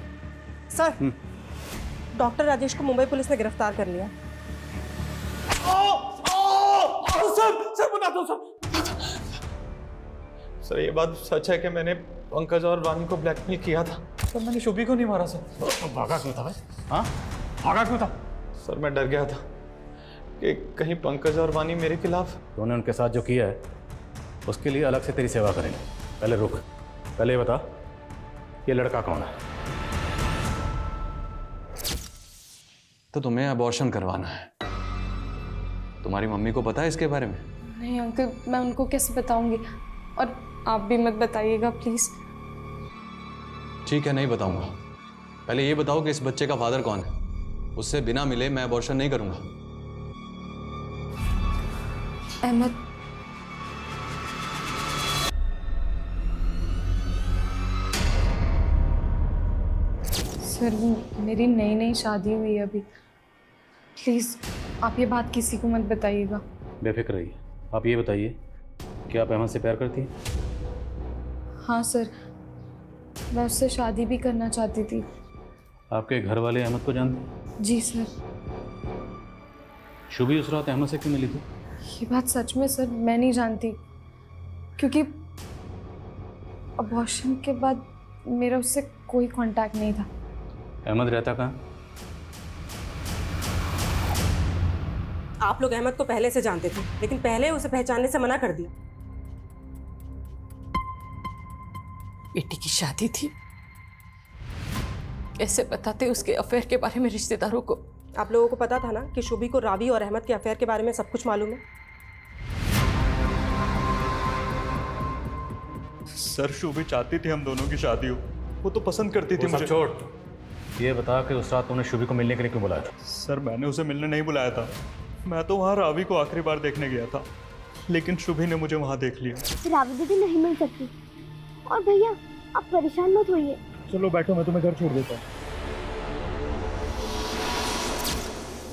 सर, डॉक्टर राजेश को मुंबई पुलिस ने गिरफ्तार कर लिया। सर बता दो सर, ये बात सच है कि मैंने पंकज और रानी को ब्लैकमेल किया था, तो मैंने शुभी को नहीं मारा सर। भागा क्यों था भाई? हाँ, भागा क्यों था? सर मैं डर गया था कि कहीं पंकज और वानी मेरे खिलाफ। तूने उनके साथ जो किया है उसके लिए अलग से तेरी सेवा करेंगे। पहले रुक, पहले ये बता ये लड़का कौन है? तो तुम्हें अबॉर्शन करवाना है? तुम्हारी मम्मी को पता है इसके बारे में? नहीं अंकल, मैं उनको कैसे बताऊंगी, और आप भी मत बताइएगा प्लीज। ठीक है, नहीं बताऊंगा। पहले ये बताओ कि इस बच्चे का फादर कौन है? उससे बिना मिले मैं अबॉर्शन नहीं करूंगा। अहमद। सर, मेरी नई नई शादी हुई है अभी, प्लीज आप ये बात किसी को मत बताइएगा। बेफिक्र रहिए। आप ये बताइए कि आप अहमद से प्यार करती हैं? हाँ सर, मैं उससे शादी भी करना चाहती थी। आपके घर वाले अहमद को जानते हैं? जी सर। शुभी उस रात अहमद से क्यों मिली थी? ये बात सच में सर मैं नहीं जानती, क्योंकि अबॉर्शन के बाद मेरा उससे कोई कांटेक्ट नहीं था। अहमद रहता कहाँ? आप लोग अहमद को पहले से जानते थे, लेकिन पहले उसे पहचानने से मना कर दिया। बेटी की शादी थी, कैसे बताते उसके अफेयर के बारे में रिश्तेदारों को? आप लोगों को पता था ना कि शुभी को रावी और अहमद के अफेयर के बारे में सब कुछ मालूम है। सर शुभी चाहती थी हम दोनों की शादी हो, वो तो पसंद करती थी मुझे। छोड़, ये बता कि उस रात तूने शुभी को मिलने के लिए क्यों बुलाया था? सर मैंने उसे मिलने नहीं बुलाया था, मैं तो वहाँ रावी को आखिरी बार देखने गया था, लेकिन शुभी ने मुझे वहाँ देख लिया। रावी दीदी नहीं मिल सकती। और भैया आप परेशान मत होइए। चलो बैठो, मैं तुम्हें घर छोड़ देता हूँ।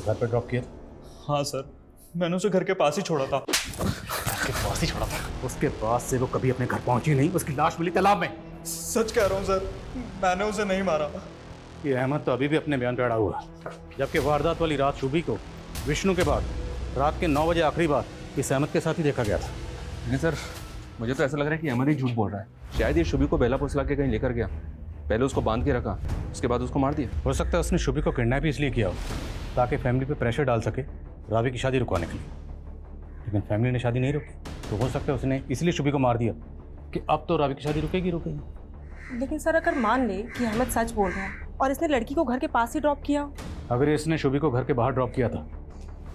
घर पे ड्रॉप किया? हाँ सर, मैंने उसे घर के पास ही छोड़ा था। के पास ही छोड़ा था? उसके बाद से वो कभी अपने घर पहुंची नहीं, उसकी लाश मिली तालाब में। सच कह रहा हूँ सर, मैंने उसे नहीं मारा। ये अहमद तो अभी भी अपने बयान पे अड़ा हुआ, जबकि वारदात वाली रात शुभी को विष्णु के बाद रात के 9 बजे आखिरी बार इस अहमद के साथ ही देखा गया था। नहीं सर, मुझे तो ऐसा लग रहा है कि अहमद ही झूठ बोल रहा है। शायद ये शुभी को बेला फुसला के कहीं लेकर गया, पहले उसको बांध के रखा, उसके बाद उसको मार दिया। हो सकता है उसने शुभी को किडनैप इसलिए किया हो ताकि फैमिली पे प्रेशर डाल सके रावी की शादी रुकवाने के लिए, लेकिन फैमिली ने शादी नहीं रोकी, तो हो सकता है उसने इसलिए शुभी को मार दिया कि अब तो रावी की शादी रुकेगी। लेकिन सर अगर मान ले कि अहमद सच बोल रहा है और इसने लड़की को घर के पास ही ड्रॉप किया, अगर इसने शुभी को घर के बाहर ड्रॉप किया था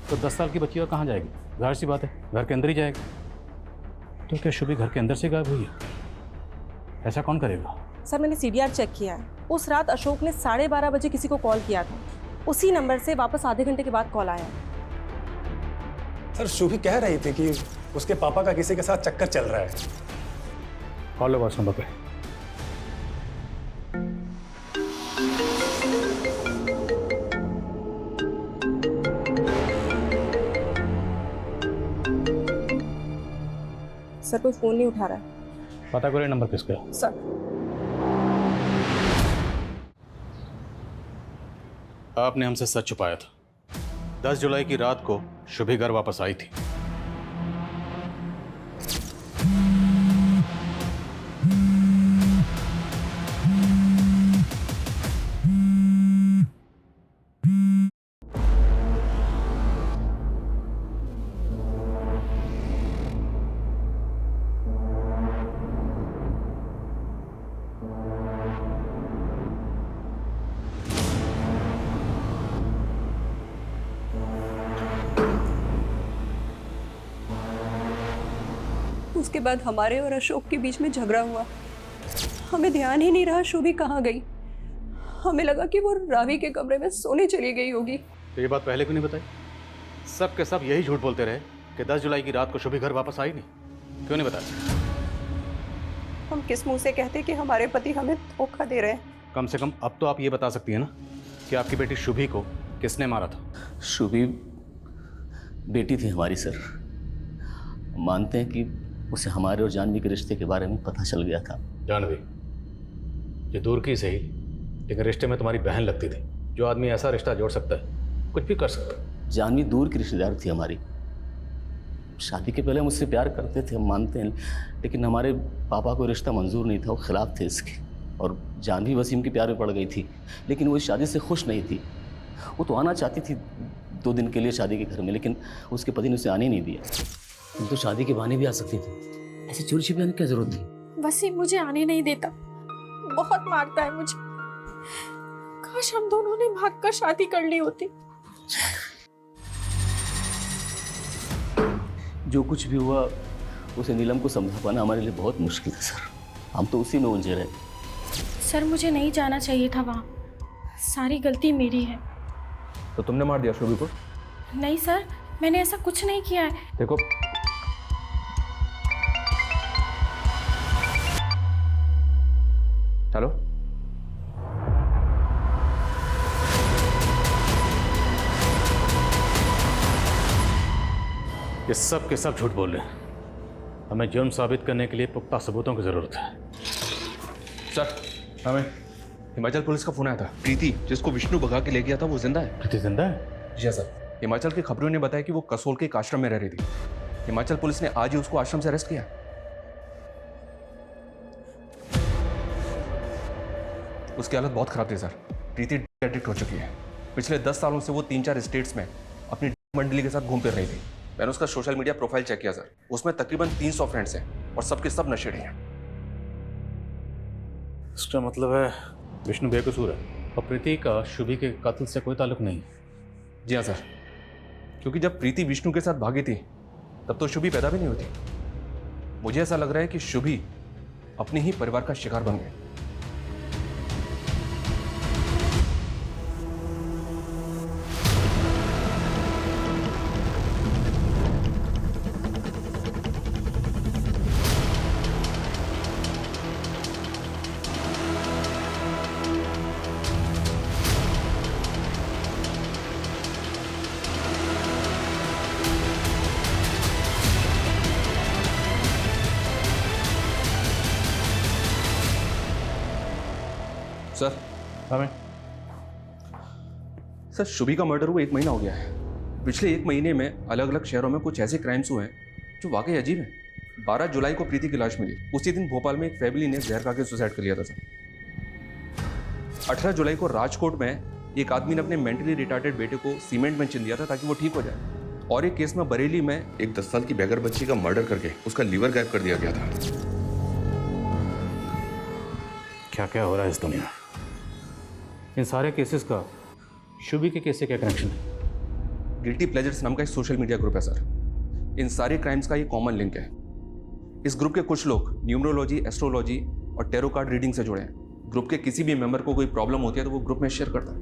तो 10 साल की बच्ची और कहाँ जाएगी? जाहिर सी बात है घर के अंदर ही जाएगी। तो क्या शुभी घर के अंदर से गायब हुई है? ऐसा कौन करेगा? सर मैंने CDR चेक किया है, उस रात अशोक ने 12:30 बजे किसी को कॉल किया था, उसी नंबर से वापस आधे घंटे के बाद कॉल आया। सर शुभी कह रही थी कि उसके पापा का किसी के साथ चक्कर चल रहा है। कॉल लो बॉस नंबर पे। सर कोई फोन नहीं उठा रहा है। पता करो ये नंबर किसका है। सर आपने हमसे सच छुपाया था। 10 जुलाई की रात को शुभी घर वापस आई थी। उसके बाद हमारे और अशोक के बीच में झगड़ा हुआ। हमें ध्यान ही नहीं रहा शुभी कहाँ गई। हमें लगा कि वो रावी के कमरे में सोने चली गई होगी। तो ये बात पहले क्यों नहीं बताई? सब के सब यही झूठ बोलते रहे कि 10 जुलाई की रात को शुभी घर वापस आई नहीं? क्यों नहीं बताया? हम किस मुंह से कहते कि हमारे पति हमें धोखा दे रहे हैं? कम से कम अब तो आप ये बता सकती हैं ना कि आपकी बेटी शुभी को किसने मारा था? शुभी बेटी थी हमारी सर। मानते हैं कि उसे हमारे और जानवी के रिश्ते के बारे में पता चल गया था। जानवी, ये दूर की सही, लेकिन रिश्ते में तुम्हारी बहन लगती थी। जो आदमी ऐसा रिश्ता जोड़ सकता है कुछ भी कर सकता है। जानवी दूर की रिश्तेदार थी हमारी। शादी के पहले मुझसे प्यार करते थे, हम मानते हैं, लेकिन हमारे पापा को रिश्ता मंजूर नहीं था, वो खिलाफ थे इसके। और जानवी वसीम के प्यार में पड़ गई थी, लेकिन वो इस शादी से खुश नहीं थी। वो तो आना चाहती थी 2 दिन के लिए शादी के घर में, लेकिन उसके पति ने उसे आने नहीं दिया। तुम तो शादी के बहाने भी आ सकती थी, ऐसे चोरी छिपे आने की क्या जरूरत थी? वसीम मुझे आने नहीं देता, बहुत मारता है मुझे। काश हम दोनों ने भागकर शादी कर ली होती। जो कुछ भी हुआ उसे नीलम को समझा पाना हमारे लिए बहुत मुश्किल है सर। हम तो उसी में उलझे रहे। सर मुझे नहीं जाना चाहिए था वहाँ, सारी गलती मेरी है। तो तुमने मार दिया शुभी को? नहीं सर, मैंने ऐसा कुछ नहीं किया है। देखो, हेलो, ये सब के सब झूठ बोल रहे हैं। हमें जुर्म साबित करने के लिए पुख्ता सबूतों की जरूरत है। सर, हमें हिमाचल पुलिस का फोन आया था। प्रीति, जिसको विष्णु भगा के ले गया था, वो जिंदा है। प्रीति जिंदा है? जी सर। हिमाचल के खबरों ने बताया कि वो कसोल के एक आश्रम में रह रही थी। हिमाचल पुलिस ने आज ही उसको आश्रम से अरेस्ट किया। उसकी हालत बहुत खराब थी सर। प्रीति एडिक्ट हो चुकी है। पिछले 10 सालों से वो 3-4 स्टेट्स में अपनी मंडली के साथ घूम फिर रही थी। मैंने उसका सोशल मीडिया प्रोफाइल चेक किया सर, उसमें तकरीबन 300 फ्रेंड्स हैं और सबके सब नशेड़ी हैं। इसका मतलब है विष्णु बेकसूर है और प्रीति का शुभी के कत्ल से कोई ताल्लुक नहीं। जी हाँ सर, क्योंकि जब प्रीति विष्णु के साथ भागी थी तब तो शुभी पैदा भी नहीं होती। मुझे ऐसा लग रहा है कि शुभी अपने ही परिवार का शिकार बन गई। सर, हमें सर शुभी का मर्डर हुआ 1 महीना हो गया है। पिछले 1 महीने में अलग अलग शहरों में कुछ ऐसे क्राइम्स हुए हैं जो वाकई अजीब हैं। 12 जुलाई को प्रीति की लाश मिली। उसी दिन भोपाल में एक फैमिली ने जहर खा के सुसाइड कर लिया था सर। 18 जुलाई को राजकोट में एक आदमी ने अपने मेंटली रिटार्डेड बेटे को सीमेंट में चिन दिया था ताकि वो ठीक हो जाए। और एक केस में बरेली में एक 10 साल की बेगर बच्ची का मर्डर करके उसका लीवर गायब कर दिया गया था। क्या क्या हो रहा है इस दुनिया में? इन सारे केसेस का शुभी के केस से क्या कनेक्शन है? गिल्टी प्लेजर्स नाम का एक सोशल मीडिया ग्रुप है सर। इन सारे क्राइम्स का ये कॉमन लिंक है। इस ग्रुप के कुछ लोग न्यूमरोलॉजी, एस्ट्रोलॉजी और टेरो कार्ड रीडिंग से जुड़े हैं। ग्रुप के किसी भी मेंबर को कोई प्रॉब्लम होती है तो वो ग्रुप में शेयर करता है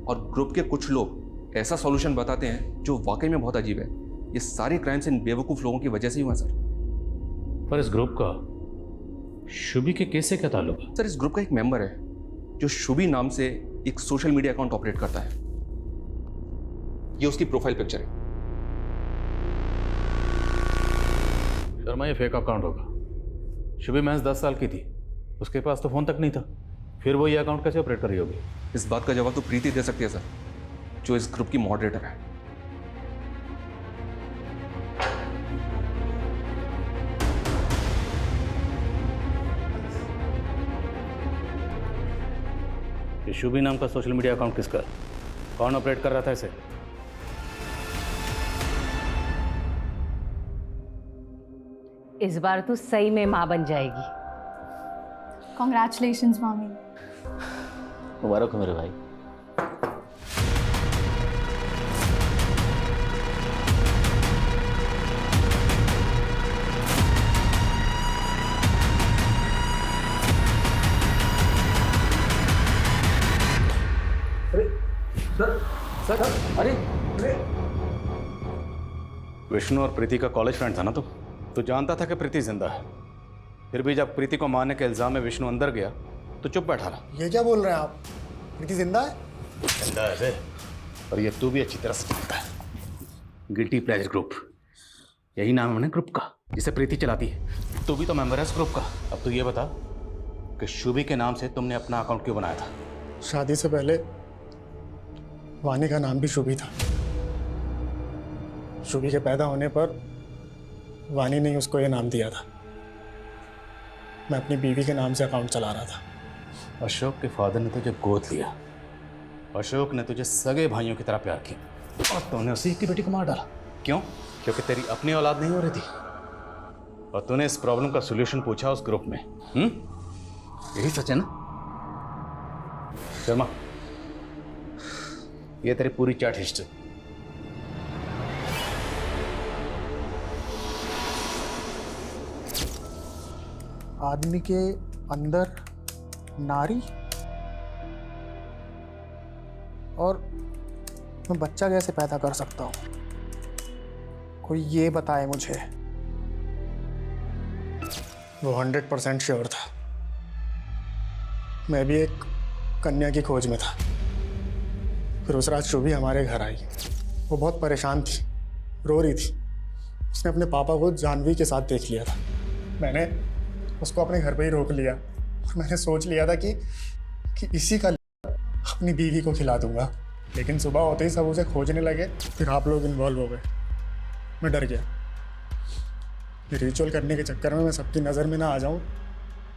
और ग्रुप के कुछ लोग ऐसा सॉल्यूशन बताते हैं जो वाकई में बहुत अजीब है। ये सारे क्राइम्स इन बेवकूफ़ लोगों की वजह से ही हुआ सर। पर इस ग्रुप का शुभी के केस से क्या ताल्लुक है? सर, इस ग्रुप का एक मेंबर है जो शुभी नाम से एक सोशल मीडिया अकाउंट ऑपरेट करता है। ये उसकी प्रोफाइल पिक्चर है। शर्मा, ये फेक अकाउंट होगा। शुभी महज 10 साल की थी, उसके पास तो फोन तक नहीं था। फिर वो ये अकाउंट कैसे ऑपरेट कर रही होगी? इस बात का जवाब तो प्रीति दे सकती है सर, जो इस ग्रुप की मॉडरेटर है। ये शुभी नाम का सोशल मीडिया अकाउंट किसका? कौन ऑपरेट कर रहा था इसे? इस बार तू सही में माँ बन जाएगी। कॉन्ग्रेचुलेशंस मामी। मुबारक हो मेरे भाई। सर, अरे विष्णु और प्रीति का कॉलेज फ्रेंड था ना तो जानता था कि प्रीति जिंदा है। फिर भी जब प्रीति को मारने के इल्जाम में विष्णु अंदर गया तो चुप बैठा रहा। ये क्या बोल रहे हैं आप? प्रीति जिंदा है? जिंदा है से। और ये तू भी अच्छी तरह से जानता है। गिल्टी प्लेजर ग्रुप, यही नाम है ना ग्रुप का जिसे प्रीति चलाती है। तू भी तो मेंबर है इस ग्रुप का। अब तू ये बता कि शुभी के नाम से तुमने अपना अकाउंट क्यों बनाया था? शादी से पहले वानी का नाम भी शुभी था। शुभी के पैदा होने पर वानी ने उसको ये नाम दिया था। मैं अपनी बीवी के नाम से अकाउंट चला रहा था। अशोक के फादर ने तुझे गोद लिया। अशोक ने तुझे सगे भाइयों की तरह प्यार किया और तूने उसी की बेटी को मार डाला। क्यों? क्योंकि तेरी अपनी औलाद नहीं हो रही थी और तूने इस प्रॉब्लम का सॉल्यूशन पूछा उस ग्रुप में। यही सच है ना शर्मा? ये तेरी पूरी चैट हिस्ट्री। आदमी के अंदर नारी और मैं बच्चा कैसे पैदा कर सकता हूँ? कोई ये बताए मुझे। वो 100% श्योर था। मैं भी एक कन्या की खोज में था। फिर उस रात शुभी हमारे घर आई। वो बहुत परेशान थी, रो रही थी। उसने अपने पापा को जानवी के साथ देख लिया था। मैंने उसको अपने घर पे ही रोक लिया और मैंने सोच लिया था कि इसी का अपनी बीवी को खिला दूंगा। लेकिन सुबह होते ही सब उसे खोजने लगे। फिर आप लोग इन्वॉल्व हो गए। मैं डर गया। रिचुअल करने के चक्कर में मैं सबकी नज़र में ना आ जाऊं,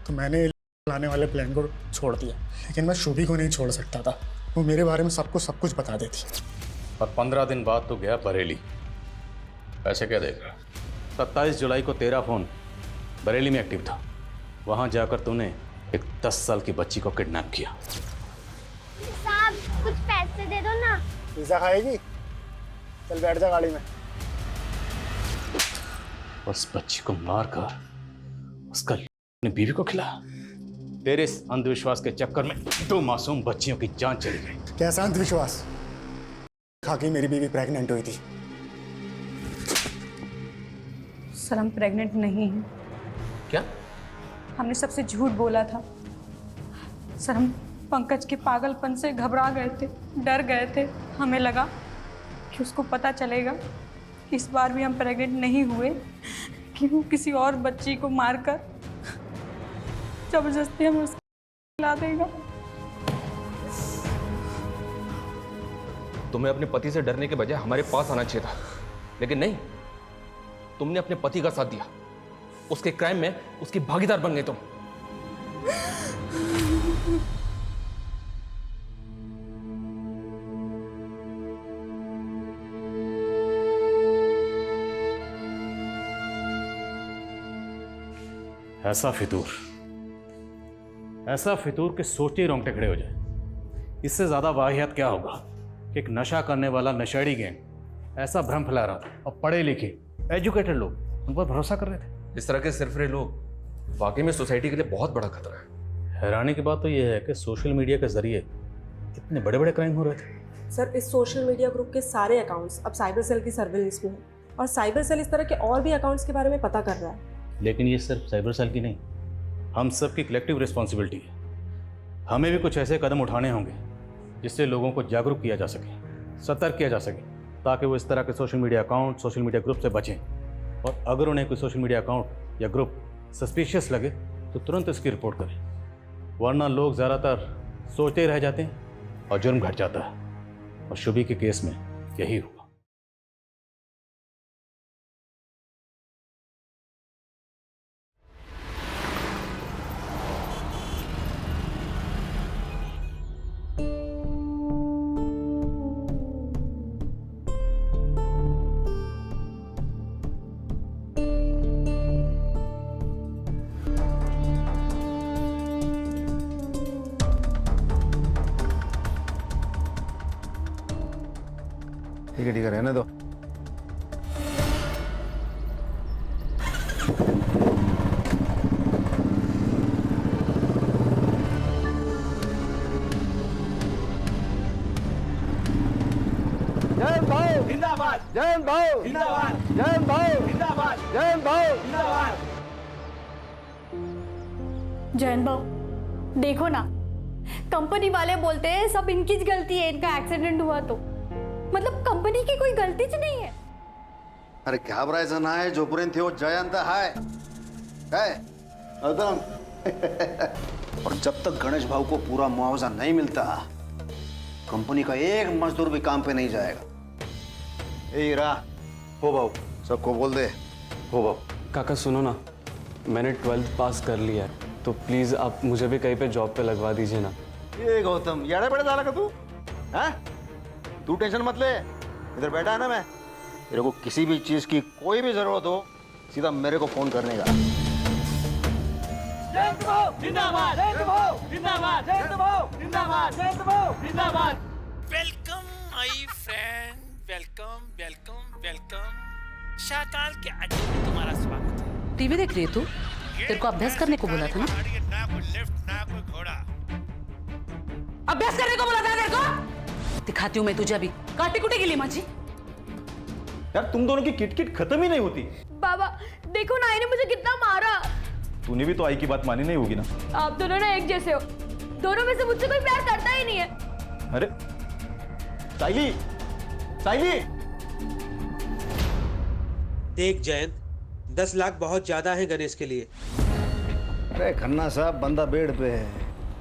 तो मैंने लाने वाले प्लान को छोड़ दिया। लेकिन मैं शुभी को नहीं छोड़ सकता था। वो मेरे बारे में सबको सब कुछ बता देती। और 15 दिन बाद तो गया बरेली। ऐसे क्या देख रहा? 27 जुलाई को तेरा फोन बरेली में एक्टिव था। वहां जाकर तूने एक 10 साल की बच्ची को किडनैप किया। साहब कुछ पैसे दे दो ना। पिज़्ज़ा खाएगी? चल बैठ जा गाड़ी में। उस बच्ची को मारकर उसका अपनी बीवी को खिलाया। तेरे इस अंधविश्वास के चक्कर में 2 मासूम बच्चियों की जान चली गई। कैसा अंधविश्वास? खा के मेरी बीवी प्रेग्नेंट हुई थी। सर हम प्रेग्नेंट नहीं हैं। क्या? हमने सबसे झूठ बोला था सर। हम पंकज के पागलपन से घबरा गए थे, डर गए थे। हमें लगा कि उसको पता चलेगा कि इस बार भी हम प्रेग्नेंट नहीं हुए, कि वो किसी और बच्ची को मारकर जबरदस्ती हमें उसको खिला देगा। तुम्हें अपने पति से डरने के बजाय हमारे पास आना चाहिए था, लेकिन नहीं, तुमने अपने पति का साथ दिया। उसके क्राइम में उसकी भागीदार बन गए तुम। ऐसा फितूर के सोचते ही रोंगटे खड़े हो जाए। इससे ज्यादा वाहियात क्या होगा कि एक नशा करने वाला नशेड़ी गैंग ऐसा भ्रम फैला रहा था और पढ़े लिखे एजुकेटेड लोग उन पर भरोसा कर रहे थे। इस तरह के सिरफिरे लोग वाकई में सोसाइटी के लिए बहुत बड़ा खतरा है। हैरानी की बात तो यह है कि सोशल मीडिया के जरिए इतने बड़े बड़े क्राइम हो रहे थे। सर इस सोशल मीडिया ग्रुप के सारे अकाउंट्स अब साइबर सेल की सर्विलेंस में हैं और साइबर सेल इस तरह के और भी अकाउंट्स के बारे में पता कर रहा है। लेकिन ये सिर्फ साइबर सेल की नहीं, हम सब की कलेक्टिव रिस्पॉन्सिबिलिटी है। हमें भी कुछ ऐसे कदम उठाने होंगे जिससे लोगों को जागरूक किया जा सके, सतर्क किया जा सके, ताकि वो इस तरह के social media account, social media group से बचें। और अगर उन्हें कोई सोशल मीडिया अकाउंट या ग्रुप सस्पिशियस लगे तो तुरंत इसकी रिपोर्ट करें, वरना लोग ज़्यादातर सोचते ही रह जाते हैं और जुर्म घट जाता है। और शुभी के केस में यही हुआ। ठीक है रहने दो। जय भाव जिंदाबाद, जय भाव जिंदाबाद। जयंत भाऊ जिंदाबाद, जयंत भाऊ जिंदाबाद। जयंत भाऊ देखो ना, कंपनी वाले बोलते हैं सब इनकी गलती है, इनका एक्सीडेंट हुआ तो मतलब कंपनी की कोई गलती ज नहीं है। अरे घाबरायचं नाही, जोपर्यंत ह्यो जयंत हाय काय एकदम। और जब तक गणेश भाऊ को पूरा मुआवजा नहीं मिलता कंपनी का एक मजदूर भी काम पे नहीं जाएगा। ए हीरा, हो भाऊ सबको बोल दे, हो भाऊ। काका सुनो ना, मैंने 12th पास कर लिया है, तो प्लीज आप मुझे भी कहीं पे जॉब पे लगवा दीजिए ना। ये गौतम याड़े बड़े डाला का तू, हैं? तू टेंशन मत ले, इधर बैठा है ना मैं। तेरे को किसी भी चीज की कोई भी जरूरत हो सीधा मेरे को फोन करने का। जयंत भाऊ जिंदाबाद, जयंत भाऊ जिंदाबाद, जयंत भाऊ जिंदाबाद, जयंत भाऊ जिंदाबाद। Welcome my friend, welcome welcome welcome. Shakaal के अड्डे में तुम्हारा स्वागत है। टीवी देख रही है तू? तेरे को अभ्यास करने को बोला था ना? ना कोई लिफ्ट ना कोई घोड़ा। अभ्यास करने को बोला था तेरे को? दिखाती हूँ मैं तुझे अभी। काटी कुटी गिली माची। यार तुम दोनों की किटकिट खत्म ही नहीं होती। बाबा देखो ना, इन्हें मुझे कितना मारा। तूने भी तो आई की बात मानी नहीं होगी ना। आप दोनों ना एक जैसे हो, दोनों में से मुझसे कोई प्यार करता ही नहीं है। अरे साइली, साइली। देख जयंत, 10 लाख बहुत ज्यादा है गणेश के लिए। अरे खन्ना साहब, बंदा बेड पे है,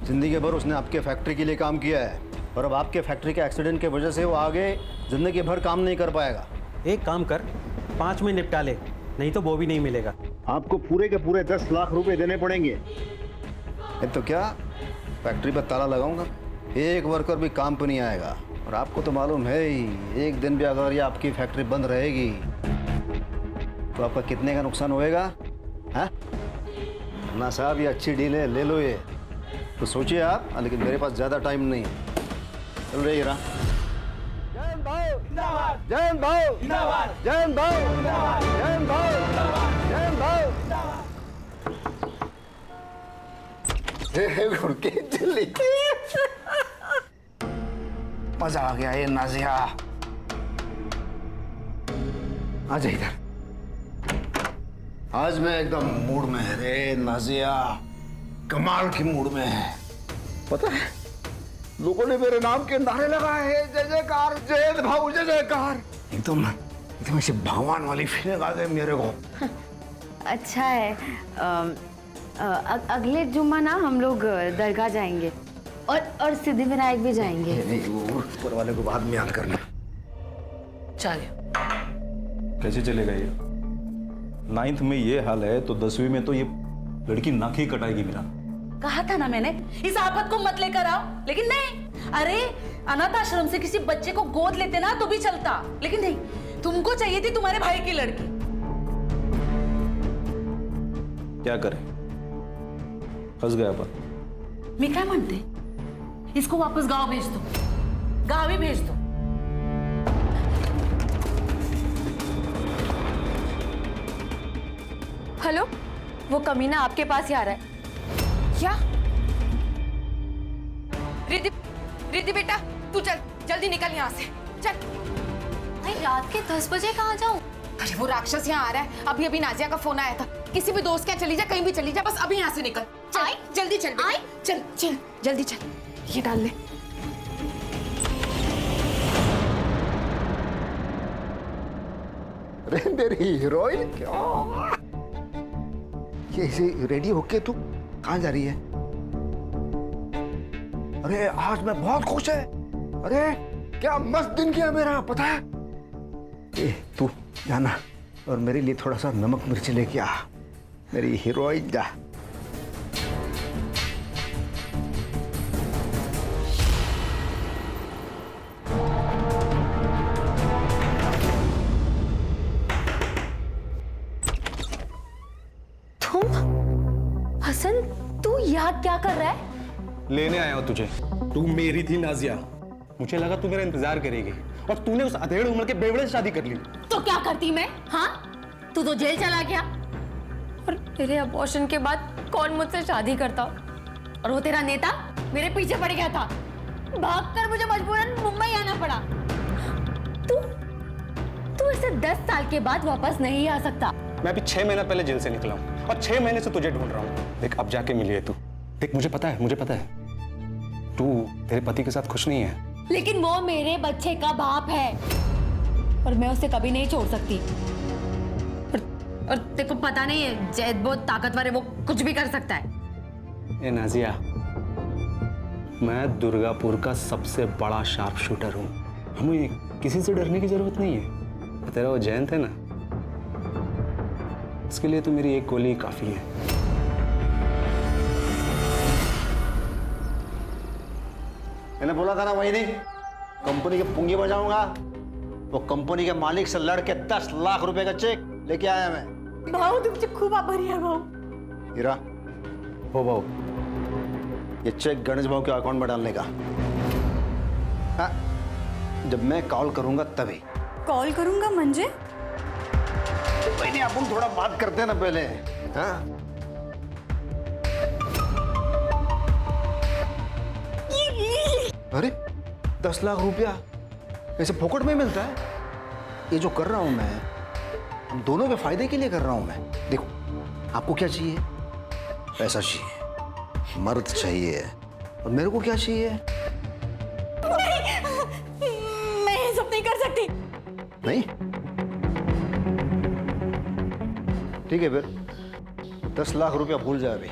जिंदगी भर उसने आपके फैक्ट्री के लिए काम किया है और अब आपके फैक्ट्री के एक्सीडेंट की वजह से वो आगे जिंदगी भर काम नहीं कर पाएगा। एक काम कर, 5 में निपटा ले, नहीं तो वो भी नहीं मिलेगा। आपको पूरे के पूरे 10 लाख रुपए देने पड़ेंगे। तो क्या फैक्ट्री पर ताला लगाऊंगा, एक वर्कर भी काम पे नहीं आएगा। और आपको तो मालूम है ही, एक दिन भी अगर ये आपकी फैक्ट्री बंद रहेगी तो आपका कितने का नुकसान होएगा। हाँ ना साहब, ये अच्छी डील है, ले लो ये। तो सोचिए आप, लेकिन मेरे पास ज़्यादा टाइम नहीं है। चल रही हीरा। जयंत भाऊ जिंदाबाद, जयंत भाऊ जिंदाबाद, जयंत भाऊ जिंदाबाद, जयंत भाऊ जयंत भाऊ। घुड़के चली, मजा आ गया। ये नाजिया आ जा इधर। आज मैं एकदम मूड में है रे नाजिया, कमाल की मूड में है। पता है लोगों ने मेरे नाम के नारे लगाए हैं, जय जयकार, जयंत भाऊ जय जयकार। एकदम ऐसे भगवान वाली फीलिंग आ गई मेरे को। अच्छा है। अगले जुम्मा ना हम लोग दरगाह जाएंगे और सिद्धि विनायक भी जाएंगे। नहीं, वो ऊपर वाले को बाद में याद करना। चलिए। कैसे चलेगा ये? 9th में ये हाल है तो 10वीं में तो ये लड़की नाक ही कटाएगी मेरा। कहा था ना मैंने, इस आफत को मत लेकर आओ, लेकिन नहीं। अरे अनाथ आश्रम से किसी बच्चे को गोद लेते ना तो भी चलता, लेकिन नहीं, तुमको चाहिए थी तुम्हारे भाई की लड़की। क्या करें, फंस गया पर। मैं क्या मानते, इसको वापस गांव भेज दो, गांव ही भेज दो। हेलो, वो कमीना आपके पास ही आ रहा है। क्या? रिद्धि, रिद्धि बेटा तू चल, जल्दी निकल यहाँ से, चल। भाई रात के 10 बजे कहाँ जाऊँ? अरे वो राक्षस यहाँ आ रहा है। अभी अभी नाजिया का फोन आया था, किसी भी दोस्त क्या चली जा, कहीं भी चली जा, बस अभी यहाँ से निकल। चल जल्दी चल, चल चल जल्दी चल, ये डाल ले। अरे मेरी हीरोइन, क्या ये रेडी होके तू कहाँ जा रही है? अरे आज मैं बहुत खुश है। अरे क्या मस्त दिन किया मेरा, पता है? ए तू जाना और मेरे लिए थोड़ा सा नमक मिर्च लेके आ, मेरी हीरोइन जा। हसन, तू यहाँ क्या कर रहा है? लेने आया हूं तुझे। तू मेरी थी नाजिया, मुझे लगा तू मेरा इंतजार करेगी और तूने उस अधेड़ उम्र के बेवड़े से शादी कर ली। तो क्या करती मैं? हाँ, तू तो जेल चला गया और तेरे अबॉर्शन के बाद कौन मुझसे शादी करता? और वो तेरा नेता मेरे पीछे पड़ गया था, भागकर मुझे मजबूरन मुंबई आना पड़ा। तू इसे 10 साल के बाद वापस नहीं आ सकता। मैं अभी 6 महीना पहले जेल से निकला हूँ और 6 महीने से तुझे ढूंढ रहा हूँ। देख अब जाके मिली है तू। देख मुझे पता है तू तेरे पति के साथ खुश नहीं है, लेकिन वो मेरे बच्चे का बाप है और मैं उसे कभी नहीं छोड़ सकती। और तेरे को पता नहीं है, जैद बहुत ताकतवर है, वो कुछ भी कर सकता है। ए नाजिया, मैं दुर्गापुर का सबसे बड़ा शार्प शूटर हूँ। हमें किसी से डरने की जरूरत नहीं है। तेरा वो जयंत है ना, इसके लिए तो मेरी एक गोली काफी है। मैंने बोला था ना वही नहीं, कंपनी के पुंगी बजाऊंगा। वो कंपनी के मालिक से लड़के 10 लाख रुपए का चेक लेके आया मैं। भाऊ तुमचे खूप आभारी आहे भाऊ। हीरा, हो भाऊ, ये चेक गणेश भाऊ के अकाउंट में डालने का। हाँ, जब मैं कॉल करूंगा तभी। कॉल करूंगा म्हणजे? नहीं, अपन थोड़ा बात करते हैं ना पहले। हाँ? अरे 10 लाख रुपया ऐसे फोकट में मिलता है? ये जो कर रहा हूं मैं, हम दोनों के फायदे के लिए कर रहा हूं मैं। देखो, आपको क्या चाहिए? पैसा चाहिए, मर्द चाहिए, और मेरे को क्या चाहिए? मैं ये सब नहीं कर सकती। नहीं? ठीक है फिर 10 लाख रुपया भूल जाए अभी।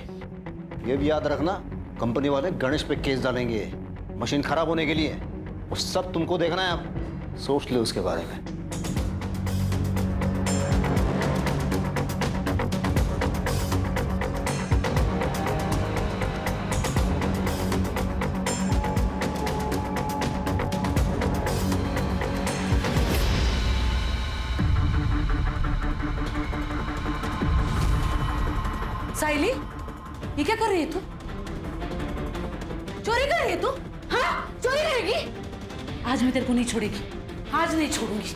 ये भी याद रखना, कंपनी वाले गणेश पे केस डालेंगे मशीन खराब होने के लिए। वो सब तुमको देखना है, अब सोच लो उसके बारे में। साइली, ये क्या कर रही है तू? चोरी कर रही है तू? हाँ, चोरी करेगी? आज मैं तेरे को नहीं छोड़ेगी, आज नहीं छोड़ूंगी।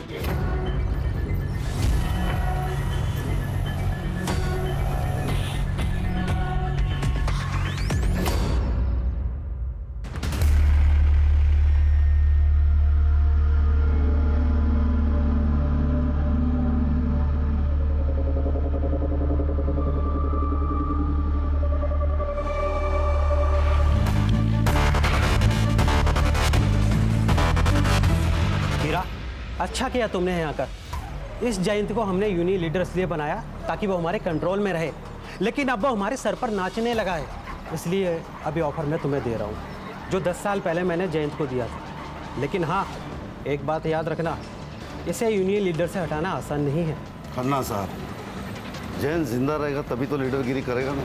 अच्छा किया तुमने यहाँ कर। इस जयंत को हमने यूनियन लीडर इसलिए बनाया ताकि वो हमारे कंट्रोल में रहे, लेकिन अब वो हमारे सर पर नाचने लगा है। इसलिए अभी ऑफर मैं तुम्हें दे रहा हूँ जो 10 साल पहले मैंने जयंत को दिया था। लेकिन हाँ, एक बात याद रखना, इसे यूनियन लीडर से हटाना आसान नहीं है। खन्ना साहब, जयंत जिंदा रहेगा तभी तो लीडरगिरी करेगा ना।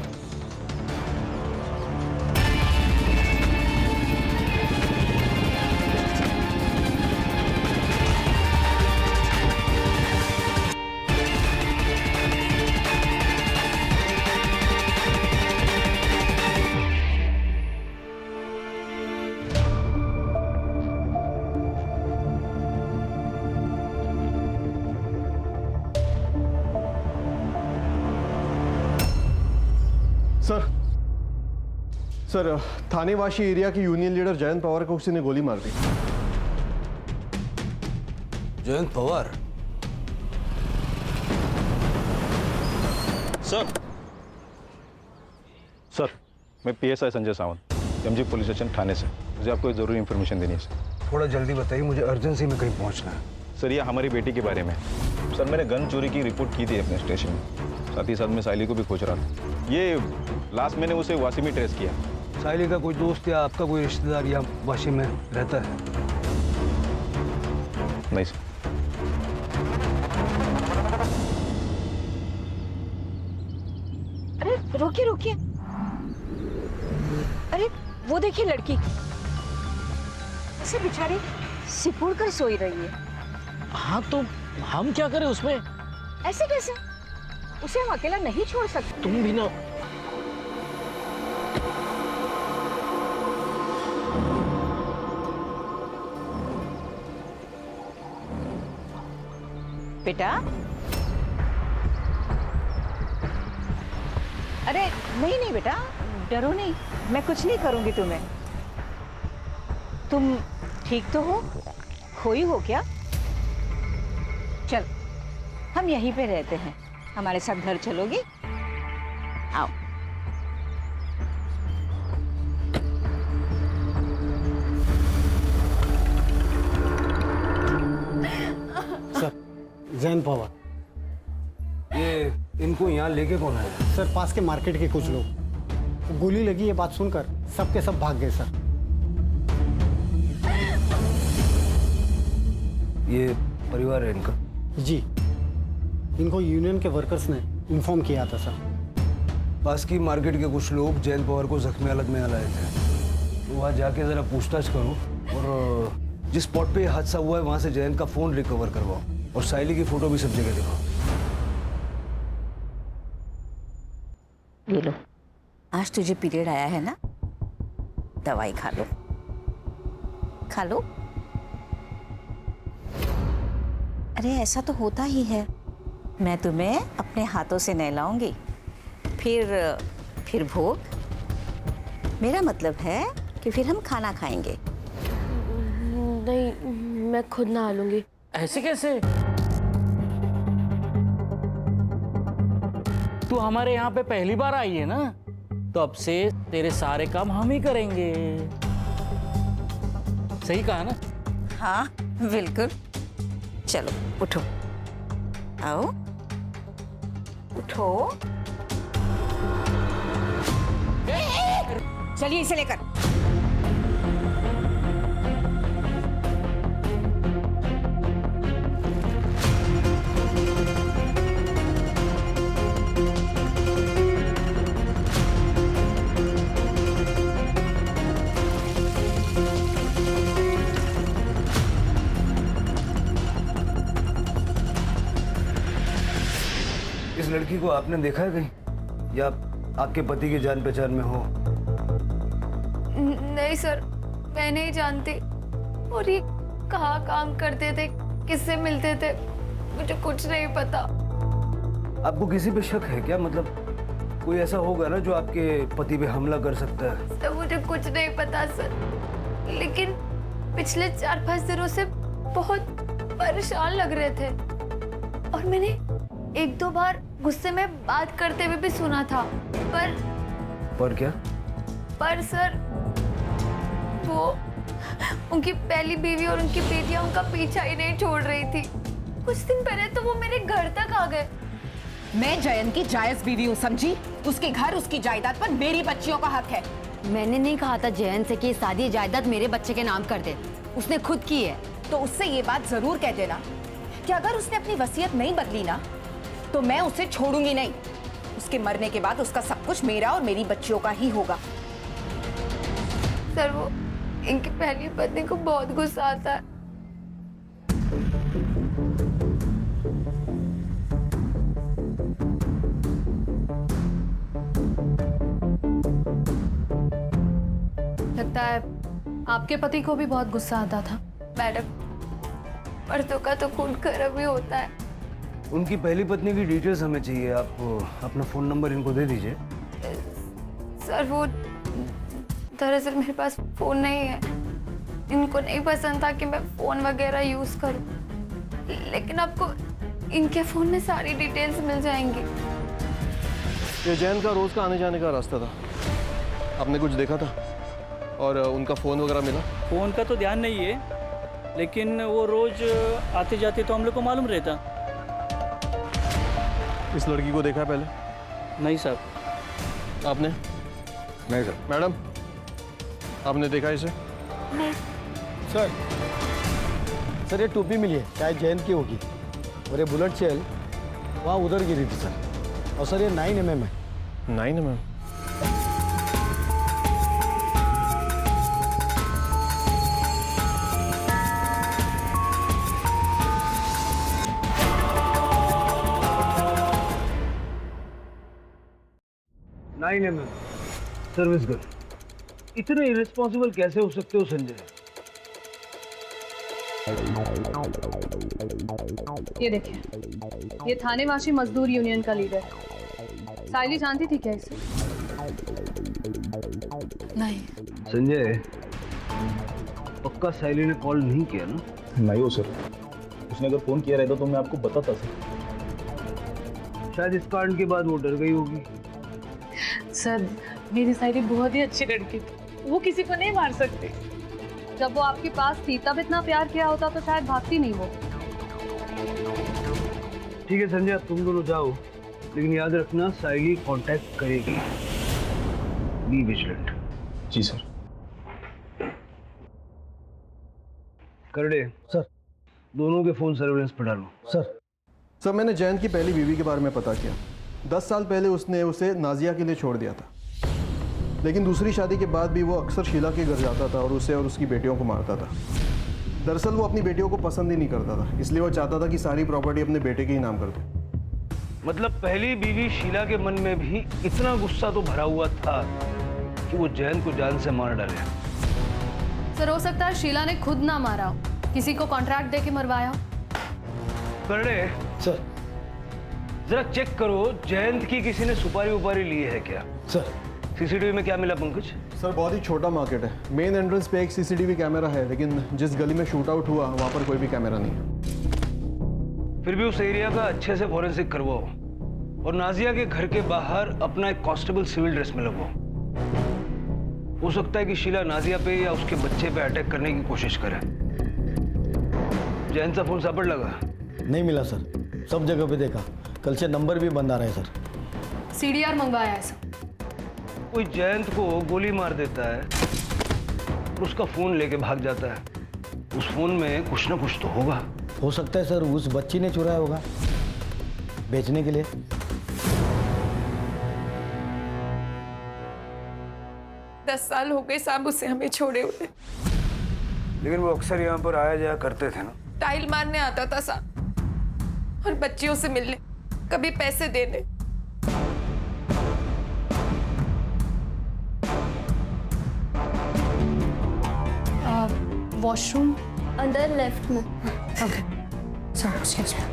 सर, थानेवासी एरिया के यूनियन लीडर जयंत पवार को किसी ने गोली मार दी। जयंत पवार? सर, मैं PSI Sanjay Sawant, MG police station Thane से। मुझे आपको एक जरूरी इन्फॉर्मेशन देनी है सर। थोड़ा जल्दी बताइए, मुझे अर्जेंसी में कहीं पहुंचना है। सर, ये हमारी बेटी के बारे में। सर, मैंने गन चोरी की रिपोर्ट की थी अपने स्टेशन में, साथ ही साथ मैं साइली को भी खोज रहा था। ये लास्ट मैंने उसे वासी में ट्रेस किया। साइली का कोई दोस्त या आपका कोई रिश्तेदार या वाशी में रहता है? नहीं सर। अरे रुकिए रुकिए, अरे वो देखिए लड़की, ऐसे बेचारी सिकुड़ कर सोई रही है। हाँ तो हम क्या करें उसमें? ऐसे कैसे? उसे हम अकेला नहीं छोड़ सकते। तुम भी ना। बेटा, अरे नहीं नहीं बेटा, डरो नहीं, मैं कुछ नहीं करूंगी तुम्हें। तुम ठीक तो हो? खोई हो क्या? चल हम यहीं पे रहते हैं, हमारे साथ घर चलोगी? आओ। सर, जैन पवार। ये इनको यहाँ लेके कौन आया? सर, पास के मार्केट के कुछ लोग। गोली लगी ये बात सुनकर सब के सब भाग गए सर। ये परिवार है इनका? जी, इनको यूनियन के वर्कर्स ने इन्फॉर्म किया था सर। पास की मार्केट के कुछ लोग जैन पवार को जख्मी हालत में लाए थे, तो वहाँ जाके जरा पूछताछ करो और जिस स्पॉट पे हादसा हुआ है वहाँ से जैन का फोन रिकवर करवाओ और साइली की फोटो भी सब जगह दिखाओ। ये लो, आज तुझे पीरियड आया है ना, दवाई खा लो, खा लो। अरे ऐसा तो होता ही है, मैं तुम्हें अपने हाथों से नहलाऊंगी, फिर भोग। मेरा मतलब है कि फिर हम खाना खाएंगे। नहीं, मैं खुद नहा लूंगी। ऐसे कैसे? तू हमारे यहाँ पे पहली बार आई है ना, तो अब से तेरे सारे काम हम ही करेंगे। सही कहा ना? हाँ बिल्कुल। चलो उठो, आओ उठो। चलिए इसे लेकर। इस लड़की को आपने देखा है कहीं, या आपके पति की जान पहचान में हो? नहीं सर, मैं नहीं जानती। और ये कहाँ काम करते थे, किससे मिलते थे, मुझे कुछ नहीं पता। आपको किसी पे शक है क्या? मतलब कोई ऐसा होगा ना जो आपके पति पे हमला कर सकता है? तो मुझे कुछ नहीं पता सर, लेकिन पिछले 4-5 दिनों से बहुत परेशान लग रहे थे और मैंने 1-2 बार गुस्से में बात करते हुए भी सुना था। पर क्या? पर सर, वो उनकी पहली बीवी और उनकी बेटियां उनका पीछा ही नहीं छोड़ रही थी। कुछ दिन पहले तो वो मेरे घर तक आ गए। मैं जयंत की जायज बीवी हूँ, समझी? उसके घर, उसकी जायदाद पर मेरी बच्चियों का हक है। मैंने नहीं कहा था जयंत से कि शादी जायदाद मेरे बच्चे के नाम कर दे, उसने खुद की है। तो उससे ये बात जरूर कह देना कि अगर उसने अपनी वसीयत नहीं बदली ना, तो मैं उसे छोड़ूंगी नहीं। उसके मरने के बाद उसका सब कुछ मेरा और मेरी बच्चियों का ही होगा। सर, वो इनकी पहली पत्नी को बहुत गुस्सा आता है। लगता है आपके पति को भी बहुत गुस्सा आता था। मैडम, मर्दों का तो खून गर्म ही होता है। उनकी पहली पत्नी की डिटेल्स हमें चाहिए। आप अपना फोन नंबर इनको दे दीजिए। सर, वो दरअसल मेरे पास फोन नहीं है। इनको नहीं पसंद था कि मैं फोन वगैरह यूज करूं, लेकिन आपको इनके फोन में सारी डिटेल्स मिल जाएंगी। ये जैन का रोज का आने जाने का रास्ता था, आपने कुछ देखा था? और उनका फोन वगैरह मिला? फोन का तो ध्यान नहीं है, लेकिन वो रोज आते जाते तो हम लोग को मालूम रहता। इस लड़की को देखा है पहले? नहीं साहब। आपने? नहीं सर। मैडम, आपने देखा इसे? नहीं सर, ये टोपी मिली है, शायद जैन की होगी। और ये बुलेट शेल वहाँ उधर गिरी थी सर। और सर, ये 9mm है। 9mm? सर्विस गर्ल, इतने इरेस्पॉन्सिबल कैसे हो सकते हो संजय? ये देखिए, ये थानेवासी मजदूर यूनियन का लीडर है। साइली जानती थी क्या इसे? नहीं। संजय, पक्का साइली ने कॉल नहीं किया ना? नहीं हो सर, उसने अगर फोन किया रहता तो मैं आपको बताता सर। शायद इस कांड के बाद वो डर गई होगी। सर मेरी साइडी बहुत ही अच्छी लड़की थी, वो किसी को नहीं मार सकती। जब वो आपके पास थी तब इतना प्यार किया होता तो शायद भागती नहीं वो। ठीक है संजय, तुम दोनों जाओ, लेकिन याद रखना साइली कांटेक्ट करेगी। Be vigilant. जी सर। करड़े सर, दोनों के फोन सर्विलेंस पर डालो। सर मैंने जयंत की पहली बीवी के बारे में पता किया। 10 साल पहले उसने उसे नाजिया के लिए छोड़ दिया था, लेकिन दूसरी शादी के बाद भी वो अक्सर शीला के घर जाता था और उसे और उसकी बेटियों को मारता था। दरअसल वो अपनी बेटियों को पसंद ही नहीं करता था, इसलिए वो चाहता था कि सारी प्रॉपर्टी अपने बेटे के ही नाम कर दे। मतलब पहली बीवी शीला के मन में भी इतना गुस्सा तो भरा हुआ था कि वो जयंत को जान से मार डाले। सर हो सकता है शीला ने खुद ना मारा हो, किसी को कॉन्ट्रैक्ट देके मरवाया हो। करड़े सर, जरा चेक करो जयंत की किसी ने सुपारी उपारी ली है क्या? सर सीसीटीवी में क्या मिला पंकज? सर बहुत ही छोटा मार्केट है। मेन एंट्रेंस पे एक सीसीटीवी कैमरा है, लेकिन जिस गली में शूट आउट हुआ वहाँ पर कोई भी कैमरा नहीं है। फिर भी उस एरिया का अच्छे से फॉरेंसिक करवाओ और नाजिया के घर के बाहर अपना एक कांस्टेबल सिविल ड्रेस में लगवाओ। हो सकता है कि शीला नाजिया पे या उसके बच्चे पे अटैक करने की कोशिश करे। जयंत का फोन सापड़ लगा? नहीं मिला सर, सब जगह पे देखा, कल से नंबर भी बंद आ रहा है सर। सीडीआर मंगवाया है सर। कोई जयंत को गोली मार देता है और उसका फोन लेके भाग जाता है, उस फोन में कुछ ना कुछ तो होगा। हो सकता है सर उस बच्ची ने चुराया होगा बेचने के लिए। दस साल हो गए साहब उसे हमें छोड़े हुए। लेकिन वो अक्सर यहाँ पर आया जाया करते थे ना। टाइल मारने आता था साहब और बच्चियों से मिलने, कभी पैसे देने। वॉशरूम अंदर लेफ्ट में। Okay sir, excuse me.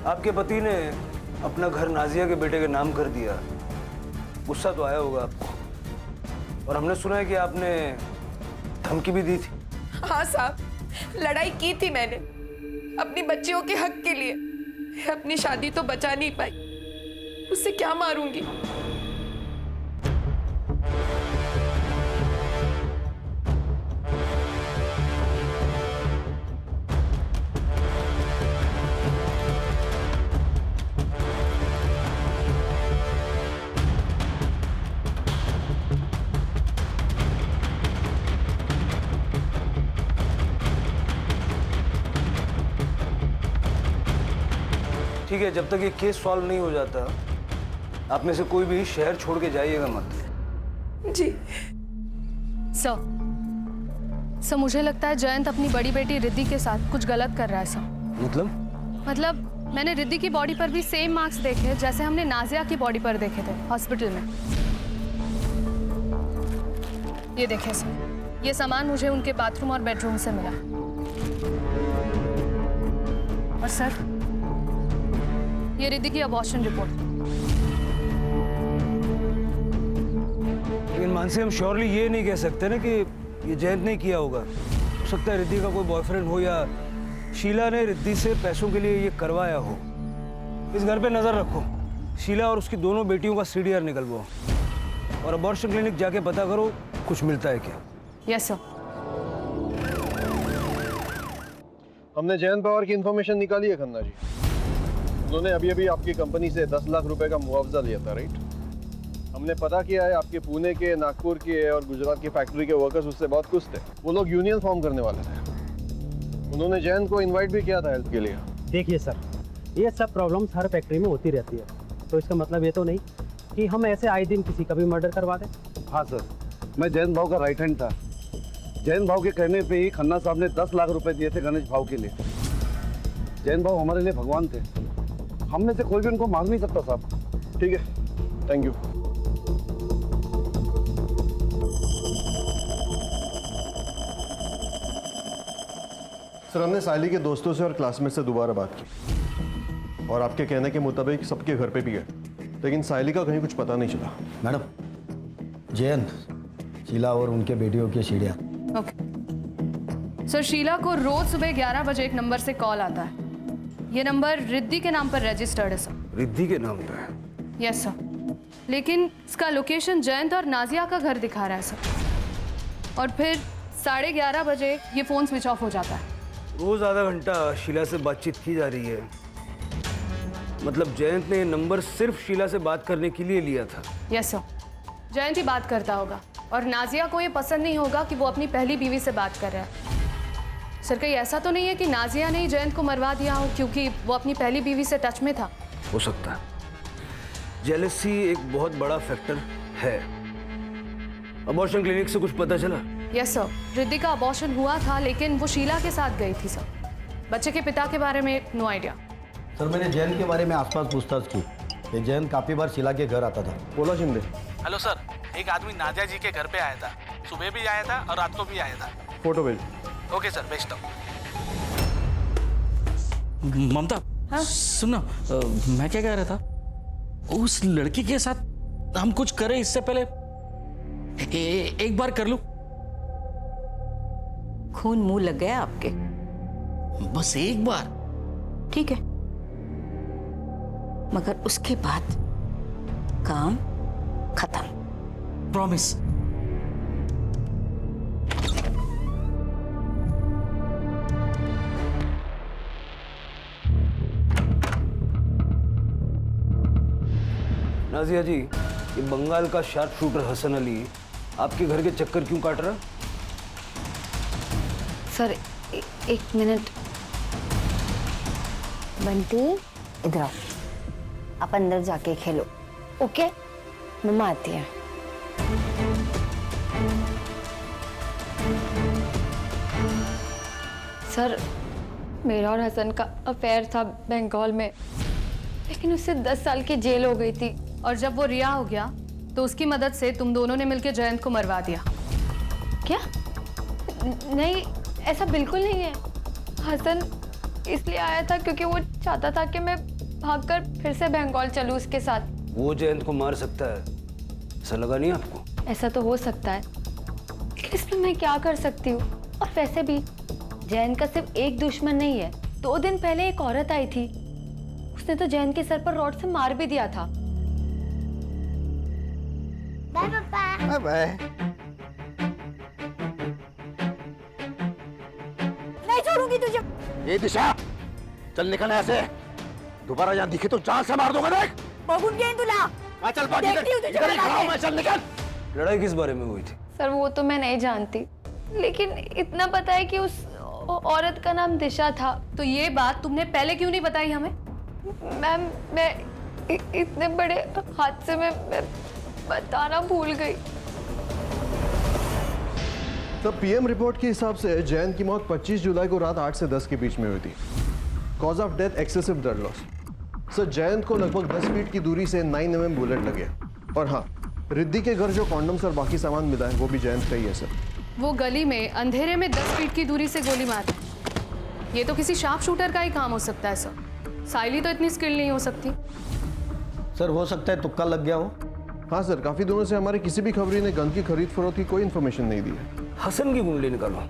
आपके पति ने अपना घर नाजिया के बेटे के नाम कर दिया, गुस्सा तो आया होगा आपको। और हमने सुना है कि आपने धमकी भी दी थी। हाँ साहब, लड़ाई की थी मैंने अपनी बच्चियों के हक के लिए। अपनी शादी तो बचा नहीं पाई, उससे क्या मारूंगी। ठीक है, जब तक ये केस सॉल्व नहीं हो जाता आप में से कोई भी शहर छोड़ के जाइएगा मत। जी सर मुझे लगता है जयंत अपनी बड़ी बेटी रिद्धि के साथ कुछ गलत कर रहा है सर। मतलब मैंने रिद्धि की बॉडी पर भी सेम मार्क्स देखे जैसे हमने नाजिया की बॉडी पर देखे थे हॉस्पिटल में। ये देखे सर, ये सामान मुझे उनके बाथरूम और बेडरूम से मिला। और सर ये रिद्धि की अबॉर्शन रिपोर्ट। लेकिन मानसी, हम श्योरली ये नहीं कह सकते ना कि ये जयंत ने किया होगा। हो सकता है रिद्धि का कोई बॉयफ्रेंड हो या शीला ने रिद्धि से पैसों के लिए ये करवाया हो। इस घर पे नजर रखो, शीला और उसकी दोनों बेटियों का सीडीआर निकलवाओ और अबॉर्शन क्लिनिक जाके पता करो कुछ मिलता है क्या। Yes sir. हमने जयंत पवार की इंफॉर्मेशन निकाली है खन्ना जी। उन्होंने अभी अभी आपकी कंपनी से 10 लाख रुपए का मुआवजा लिया था, राइट? हमने पता किया है आपके पुणे के, नागपुर के और गुजरात की फैक्ट्री के वर्कर्स उससे बहुत खुश थे। वो लोग यूनियन फॉर्म करने वाले थे। उन्होंने जयंत को इनवाइट भी किया था हेल्प के लिए। देखिए सर, ये सब प्रॉब्लम्स हर फैक्ट्री में होती रहती है, तो इसका मतलब ये तो नहीं कि हम ऐसे आए दिन किसी का भी मर्डर करवा दें। हाँ सर, मैं जयंत भाव का राइट हैंड था। जयंत भाव के कहने पे ही खन्ना साहब ने 10 लाख रुपए दिए थे गणेश भाव के लिए। जयंत भाव हमारे लिए भगवान थे। हम में से कोई भी उनको मार नहीं सकता साहब। ठीक है, थैंक यू। सर, हमने साइली के दोस्तों से और क्लासमेट से दोबारा बात की और आपके कहने के मुताबिक सबके घर पे भी गए, लेकिन साइली का कहीं कुछ पता नहीं चला। मैडम, जयंत, शीला और उनके बेटियों की सीढ़ियाँ। ओके सर, शीला को रोज सुबह 11 बजे एक नंबर से कॉल आता है। ये नंबर रिद्धि के नाम पर रजिस्टर्ड है सर। रिद्धि के नाम पे? यस सर, लेकिन इसका लोकेशन जयंत और नाजिया का घर दिखा रहा है सर। और फिर 11:30 बजे ये फ़ोन स्विच ऑफ हो जाता है। रोज आधा घंटा शीला से बातचीत की जा रही है। मतलब जयंत ने ये नंबर सिर्फ शीला से बात करने के लिए लिया था? यस सर, जयंत ही बात करता होगा और नाजिया को ये पसंद नहीं होगा कि वो अपनी पहली बीवी से बात कर रहा है। सर, कहीं ऐसा तो नहीं है कि नाजिया ने ही जयंत को मरवा दिया हो क्योंकि वो अपनी पहली बीवी से टच में था? हो सकता है। जेलसी एक बहुत बड़ा फैक्टर है। अबॉर्शन क्लिनिक से कुछ पता चला? यस सर, रिद्धि का अबॉर्शन हुआ था लेकिन वो शीला के साथ गई थी सर। बच्चे के पिता के बारे में नो आइडिया। सर, मैंने जयंत के बारे में आसपास पूछताछ की कि जयंत काफी बार शीला के घर आता था। बोला शिंदे। हेलो सर, एक आदमी नादिया जी के घर पे आया था। सुबह भी आया था और रात को भी आया था। फोटो भेज। ओके सर, भेजता हूँ। ममता, हाँ? सुनो, मैं क्या कह रहा था, उस लड़की के साथ हम कुछ करें इससे पहले एक बार कर लूं। खून मुंह लग गया आपके? बस एक बार। ठीक है, मगर उसके बाद काम खत्म। प्रॉमिस। नाजिया जी, ये बंगाल का शार्प शूटर हसन अली आपके घर के चक्कर क्यों काट रहा? सर, एक मिनट। बंटी, इधर आओ। आप अंदर जाके खेलो, ओके? मम्मा आती है। सर, मेरा और हसन का अफेयर था बंगाल में, लेकिन उससे 10 साल की जेल हो गई थी। और जब वो रिहा हो गया तो उसकी मदद से तुम दोनों ने मिलकर जयंत को मरवा दिया। क्या? नहीं, ऐसा बिल्कुल नहीं है। हसन इसलिए आया था क्योंकि वो चाहता था कि मैं भागकर फिर से बंगाल चलूं उसके साथ। वो जयंत को मार सकता है, ऐसा लगा नहीं आपको? ऐसा तो हो सकता है, लेकिन इसमें मैं क्या कर सकती हूँ? और वैसे भी जयंत का सिर्फ एक दुश्मन नहीं है। 2 दिन पहले एक औरत आई थी, उसने तो जयंत के सर पर रॉड से मार भी दिया था। बाय पापा। बाय। नहीं छोड़ूंगी तुझे। ये दिशा, चल निकल ऐसे। दोबारा यहाँ दिखे तो जान से मार दूंगा। देख बगुन के तुला। चल भाग, इधर ही खड़ा हूं मैं, चल निकल। लड़ाई किस बारे में हुई थी? सर, वो तो मैं नहीं जानती, लेकिन इतना पता है कि उस औरत का नाम दिशा था। तो ये बात तुमने पहले क्यों नहीं बताई हमें? मैम, मैं इतने बड़े हादसे में मैं बताना भूल गई। तब पीएम रिपोर्ट के हिसाब से जयंत की मौत 25 जुलाई को रात 8 से 10 के बीच में हुई थी। Cause of death excessive blood loss. Sir, Jayant को लगभग 10 फीट की दूरी से 9 mm बुलेट लगे। और हाँ, रिद्धि के घर जो कॉन्डम्स और बाकी सामान मिला है वो भी जयंत का ही है सर। वो गली में अंधेरे में 10 फीट की दूरी से गोली मार, ये तो किसी शार्प शूटर का ही काम हो सकता है सर। साइली तो इतनी स्किल नहीं हो सकती। सर, हो सकता है तुक्का लग गया हो। हाँ सर, काफी दिनों से हमारे किसी भी खबरी ने गन की खरीद फरोख्त की कोई इन्फॉर्मेशन नहीं दी है। हसन की कुंडली निकालो,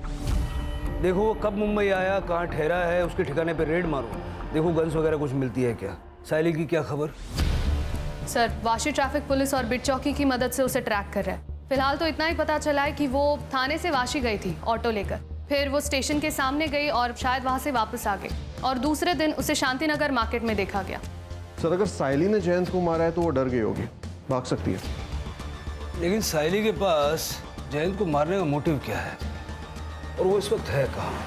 देखो वो कब मुंबई आया, कहाँ ठहरा है, उसके ठिकाने पे रेड मारो, देखो गन्स वगैरह कुछ मिलती है क्या। साइली की क्या खबर? सर, वाशी ट्रैफिक पुलिस और बिट चौकी की मदद से उसे ट्रैक कर रहा है। फिलहाल तो इतना ही पता चला है कि वो थाने से वाशी गई थी ऑटो लेकर, फिर वो स्टेशन के सामने गई और शायद वहां से वापस आ गई, और दूसरे दिन उसे शांतिनगर मार्केट में देखा गया। सर, अगर साइली ने जयंत को मारा है तो वो डर गई होगी, भाग सकती है। लेकिन साइली के पास जयंत को मारने का मोटिव क्या है, और वो इस वक्त है कहाँ?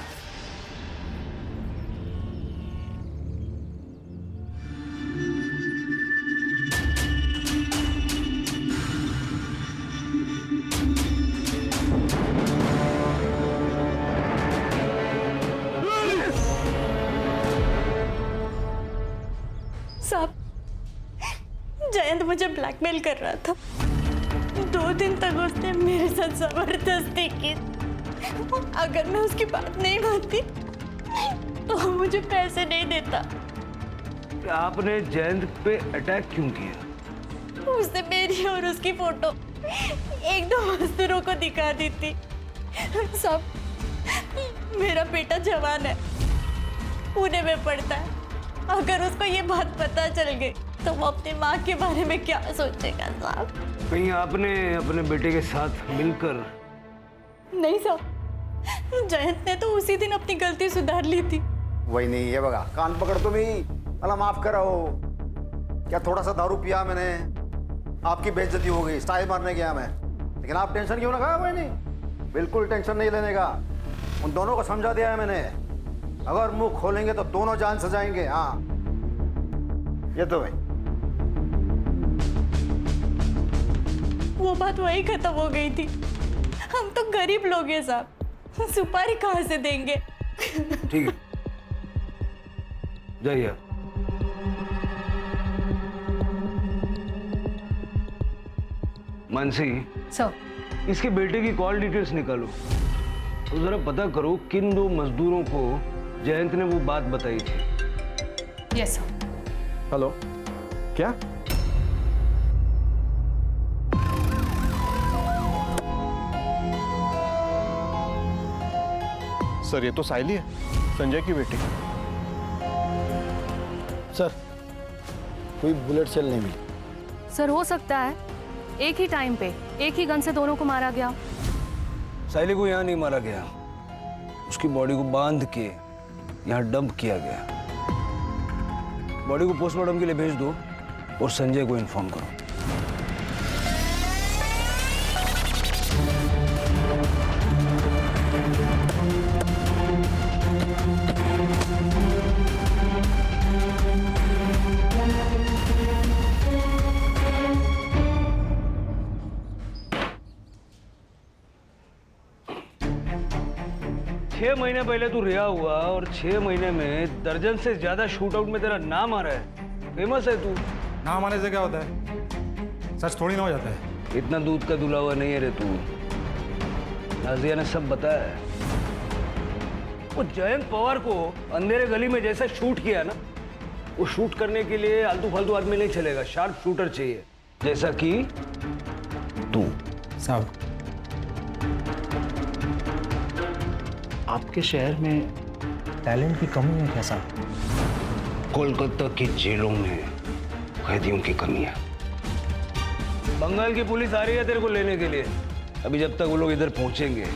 जयंत मुझे ब्लैकमेल कर रहा था। 2 दिन तक उसने मेरे साथ जबरदस्ती की। अगर मैं उसकी बात नहीं मानती तो वो मुझे पैसे नहीं देता। आपने जयंत पे अटैक क्यों किया? उसने मेरी और उसकी फोटो 1-2 मजदूरों को दिखा दी थी। सब, मेरा बेटा जवान है, पुणे में पढ़ता है। अगर उसको ये बात पता चल गई तो वो अपनी माँ के बारे में क्या सोचेगा साहब? कहीं आपने अपने बेटे के साथ मिलकर? नहीं साहब, जयंत ने तो उसी दिन अपनी गलती सुधार ली थी। वही नहीं है, बगा कान पकड़ तुम्ही, अल्लाह माफ करो। क्या थोड़ा सा दारू पिया मैंने, आपकी बेइज्जती हो गई, स्टाइल मारने गया मैं। लेकिन आप टेंशन क्यों लगा? वही नहीं, बिल्कुल टेंशन नहीं लेने का। उन दोनों को समझा दिया है मैंने, अगर मुंह खोलेंगे तो दोनों जान से जाएंगे। हाँ, ये तो भाई वो बात वही खत्म हो गई थी। हम तो गरीब लोग हैं साहब, सुपारी कहाँ से देंगे? ठीक है, जाइए। मानसी सर, इसके बेटे की कॉल डिटेल्स निकालो तो जरा पता करो किन 2 मजदूरों को जयंत ने वो बात बताई थी। Yes sir. हेलो, क्या? सर ये तो साइली है, संजय की बेटी। सर कोई बुलेट सेल नहीं मिली। सर हो सकता है एक ही टाइम पे एक ही गन से दोनों को मारा गया। साइली को यहाँ नहीं मारा गया, उसकी बॉडी को बांध के यहाँ डंप किया गया। बॉडी को पोस्टमार्टम के लिए भेज दो और संजय को इन्फॉर्म करो। 6 महीने पहले तू रिहा हुआ और 6 महीने में दर्जन से ज्यादा शूटआउट में तेरा नाम आ रहा है। फेमस है तू। नाम आने से क्या होता है? सच थोड़ी ना हो जाता है। इतना दूध का दुला हुआ नहीं है रे तू। नाजिया ने सब बताया है। वो जयंत पवार को अंधेरे गली में जैसा शूट किया ना, वो शूट करने के लिए आलतू फालतू आदमी नहीं चलेगा, शार्प शूटर चाहिए, जैसा कि तू। साहब, आपके शहर में टैलेंट की कमी है क्या साहब? कोलकाता की जेलों में कैदियों की कमी है। बंगाल की पुलिस आ रही है तेरे को लेने के लिए। अभी जब तक वो लोग इधर पहुंचेंगे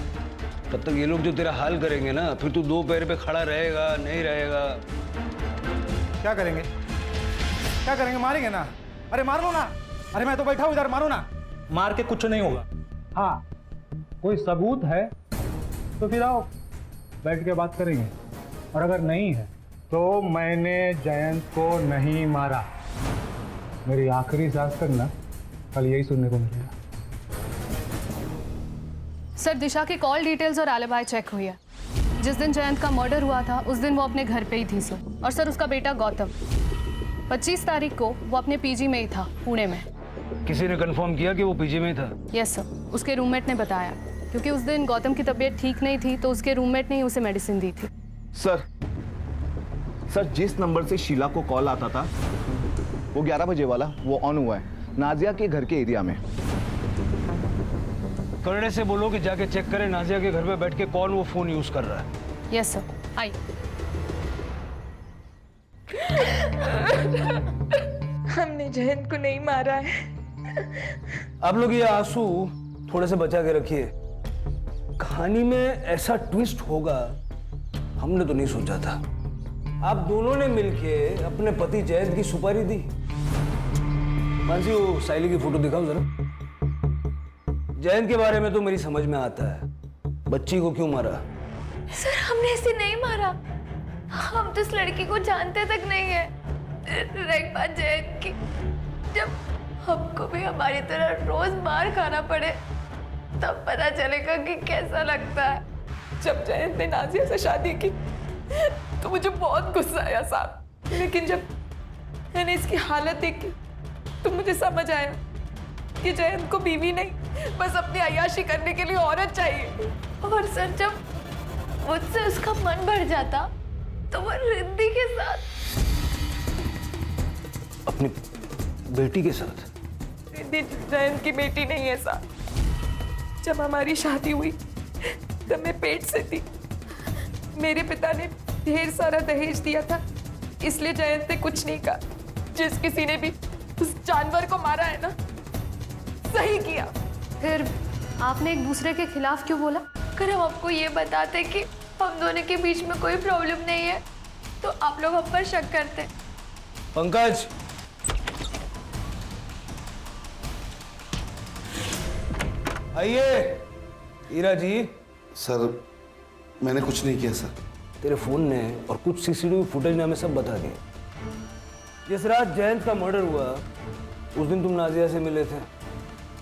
तब तक ये लोग जो तेरा हाल करेंगे ना, फिर तू 2 पैर पे खड़ा रहेगा नहीं रहेगा। क्या करेंगे? क्या करेंगे? मारेंगे ना? अरे मार लो ना। अरे मैं तो बैठा हूं इधर, मारो ना। मार के कुछ नहीं होगा। हाँ, कोई सबूत है तो फिर आओ, बैठ के बात करेंगे। और अगर नहीं है तो मैंने जयंत को नहीं मारा। मेरी आखिरी सांस तक ना कल यही सुनने को मिलेगा। सर, दिशा की कॉल डिटेल्स और एलिबाई चेक हुई है। जिस दिन जयंत का मर्डर हुआ था उस दिन वो अपने घर पे ही थी सर। और सर, उसका बेटा गौतम 25 तारीख को वो अपने पीजी में ही था, पुणे में। किसी ने कंफर्म किया कि वो पीजी में था? यस सर, उसके रूममेट ने बताया, क्योंकि उस दिन गौतम की तबीयत ठीक नहीं थी तो उसके रूममेट ने ही उसे मेडिसिन दी थी। सर, जिस नंबर से शीला को कॉल आता था वो 11 बजे वाला, वो ऑन हुआ है नाजिया के घर के एरिया में। करने से बोलो कि जाके चेक करें नाजिया के घर पे बैठ के कौन वो फोन यूज कर रहा है। यस सर, आई। हमने जयंत को नहीं मारा है। आप लोग ये आंसू थोड़े से बचा के रखिए। कहानी में ऐसा ट्विस्ट होगा हमने तो नहीं सोचा था। आप दोनों ने मिलके अपने पति जयंत की सुपारी दी। मानसी, वो साइली की फोटो दिखाओ जरा। जयंत के बारे में तो मेरी समझ में आता है, बच्ची को क्यों मारा? सर, हमने इसे नहीं मारा। हम तो इस लड़की को जानते तक नहीं है। एक बात जयंत की, जब हमको भी हमारी तरह रोज मार खाना पड़े तब पता चलेगा कि कैसा लगता है। जब जयंत ने नाजिया से शादी की तो मुझे बहुत गुस्सा आया साहब, लेकिन जब मैंने इसकी हालत देखी तो मुझे समझ आया कि जयंत को बीवी नहीं, बस अपनी अय्याशी करने के लिए औरत चाहिए। और सर जब मुझसे उसका मन भर जाता तो वो रिद्धि के साथ, अपनी बेटी के साथ। रिद्धि जयंत की बेटी नहीं है साहब। जब हमारी शादी हुई तब मैं पेट से थी। मेरे पिता ने ढेर सारा दहेज दिया था, इसलिए जयंत ने कुछ नहीं कहा। जिस किसी ने भी उस जानवर को मारा है ना, सही किया। फिर आपने एक दूसरे के खिलाफ क्यों बोला? अगर हम आपको ये बताते कि हम दोनों के बीच में कोई प्रॉब्लम नहीं है तो आप लोग हम पर शक करते। पंकज, आइए। हीरा जी। सर मैंने कुछ नहीं किया सर। तेरे फोन ने और कुछ सीसीटीवी फुटेज ने हमें सब बता दिया। जिस रात जयंत का मर्डर हुआ उस दिन तुम नाजिया से मिले थे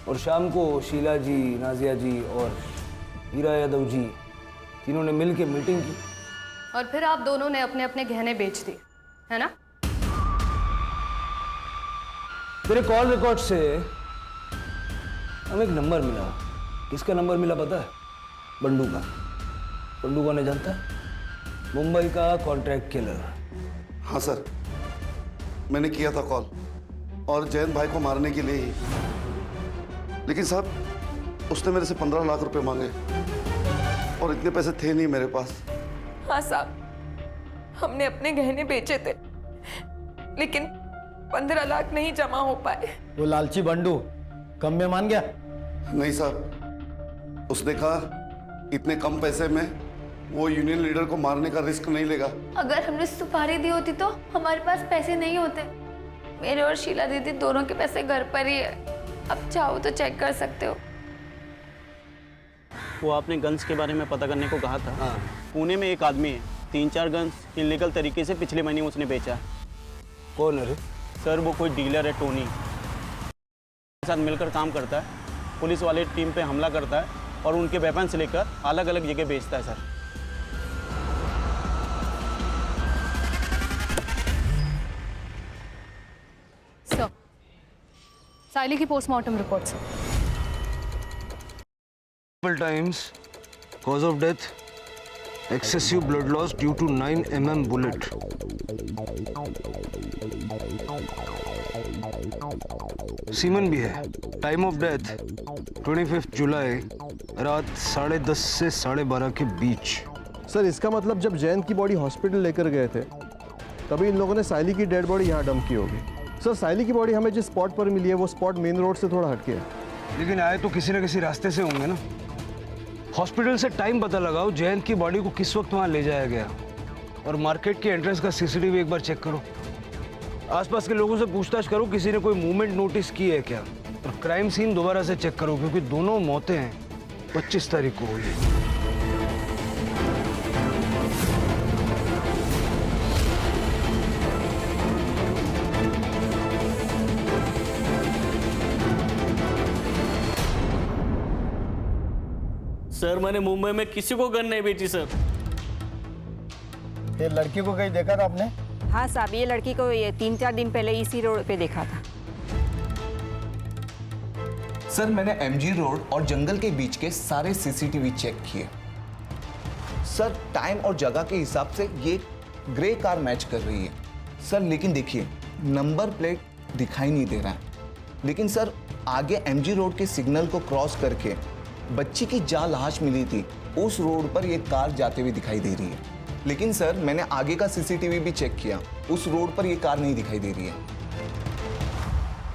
और शाम को शीला जी, नाजिया जी और हीरा यादव जी तीनों ने मिलकर मीटिंग की। और फिर आप दोनों ने अपने अपने गहने बेच दिए, है ना? तेरे कॉल रिकॉर्ड से हमें एक नंबर मिला। किसका नंबर मिला पता है? बंडू का। बंडू कौन है जानता है? मुंबई का कॉन्ट्रैक्ट किलर। हाँ सर, मैंने किया था कॉल और जयंत भाई को मारने के लिए ही। लेकिन साहब उसने मेरे से 15 लाख रुपए मांगे और इतने पैसे थे नहीं मेरे पास। हाँ साहब, हमने अपने गहने बेचे थे लेकिन 15 लाख नहीं जमा हो पाए। वो लालची बंडू कम में मान गया? नहीं साहब, उसने कहा इतने कम पैसे में वो यूनियन लीडर को मारने का रिस्क नहीं लेगा। अगर हमने सुपारी दी होती तो हमारे पास पैसे नहीं होते। मेरे और शीला दीदी दोनों के पैसे घर पर ही है, अब चाहो तो चेक कर सकते हो। वो आपने गन्स के बारे में पता करने को कहा था। हाँ। पुणे में एक आदमी है, 3-4 गन्स इलीगल तरीके से पिछले महीने उसने बेचा। कौन है रे? सर वो कोई डीलर है, टोनी के साथ मिलकर काम करता है। पुलिस वाले टीम पे हमला करता है और उनके वेपन से लेकर अलग अलग जगह बेचता है सर। सर, साइली की पोस्टमार्टम रिपोर्ट से times cause of death excessive blood loss due to 9 mm bullet. Semen भी है। टाइम ऑफ डेथ 25 जुलाई रात 10:30 से 12:30 के बीच। सर इसका मतलब जब जयंत की बॉडी हॉस्पिटल लेकर गए थे तभी इन लोगों ने साइली की डेड बॉडी यहाँ डंप की होगी। सर साइली की बॉडी हमें जिस स्पॉट पर मिली है वो स्पॉट मेन रोड से थोड़ा हटके है। लेकिन आए तो किसी न किसी रास्ते से होंगे ना। हॉस्पिटल से टाइम पता लगाओ, जयंत की बॉडी को किस वक्त वहाँ ले जाया गया, और मार्केट के एंट्रेंस का सीसीटीवी एक बार चेक करो। आसपास के लोगों से पूछताछ करो किसी ने कोई मूवमेंट नोटिस की है क्या, और क्राइम सीन दोबारा से चेक करो क्योंकि दोनों मौतें 25 तारीख को हुई है। सर मैंने मुंबई में किसी को गन नहीं बेची सर। ये लड़की को कहीं देखा था आपने? हाँ साहब, ये लड़की को ये 3-4 दिन पहले इसी रोड पे देखा था। सर मैंने एमजी रोड और जंगल के बीच के सारे सीसीटीवी चेक किए। सर टाइम और जगह के हिसाब से ये ग्रे कार मैच कर रही है सर, लेकिन देखिए नंबर प्लेट दिखाई नहीं दे रहा है। लेकिन सर आगे एमजी रोड के सिग्नल को क्रॉस करके बच्ची की जहाँ लाश मिली थी उस रोड पर ये कार जाते हुए दिखाई दे रही है। लेकिन सर मैंने आगे का सीसीटीवी भी चेक किया, उस रोड पर ये कार नहीं दिखाई दे रही है।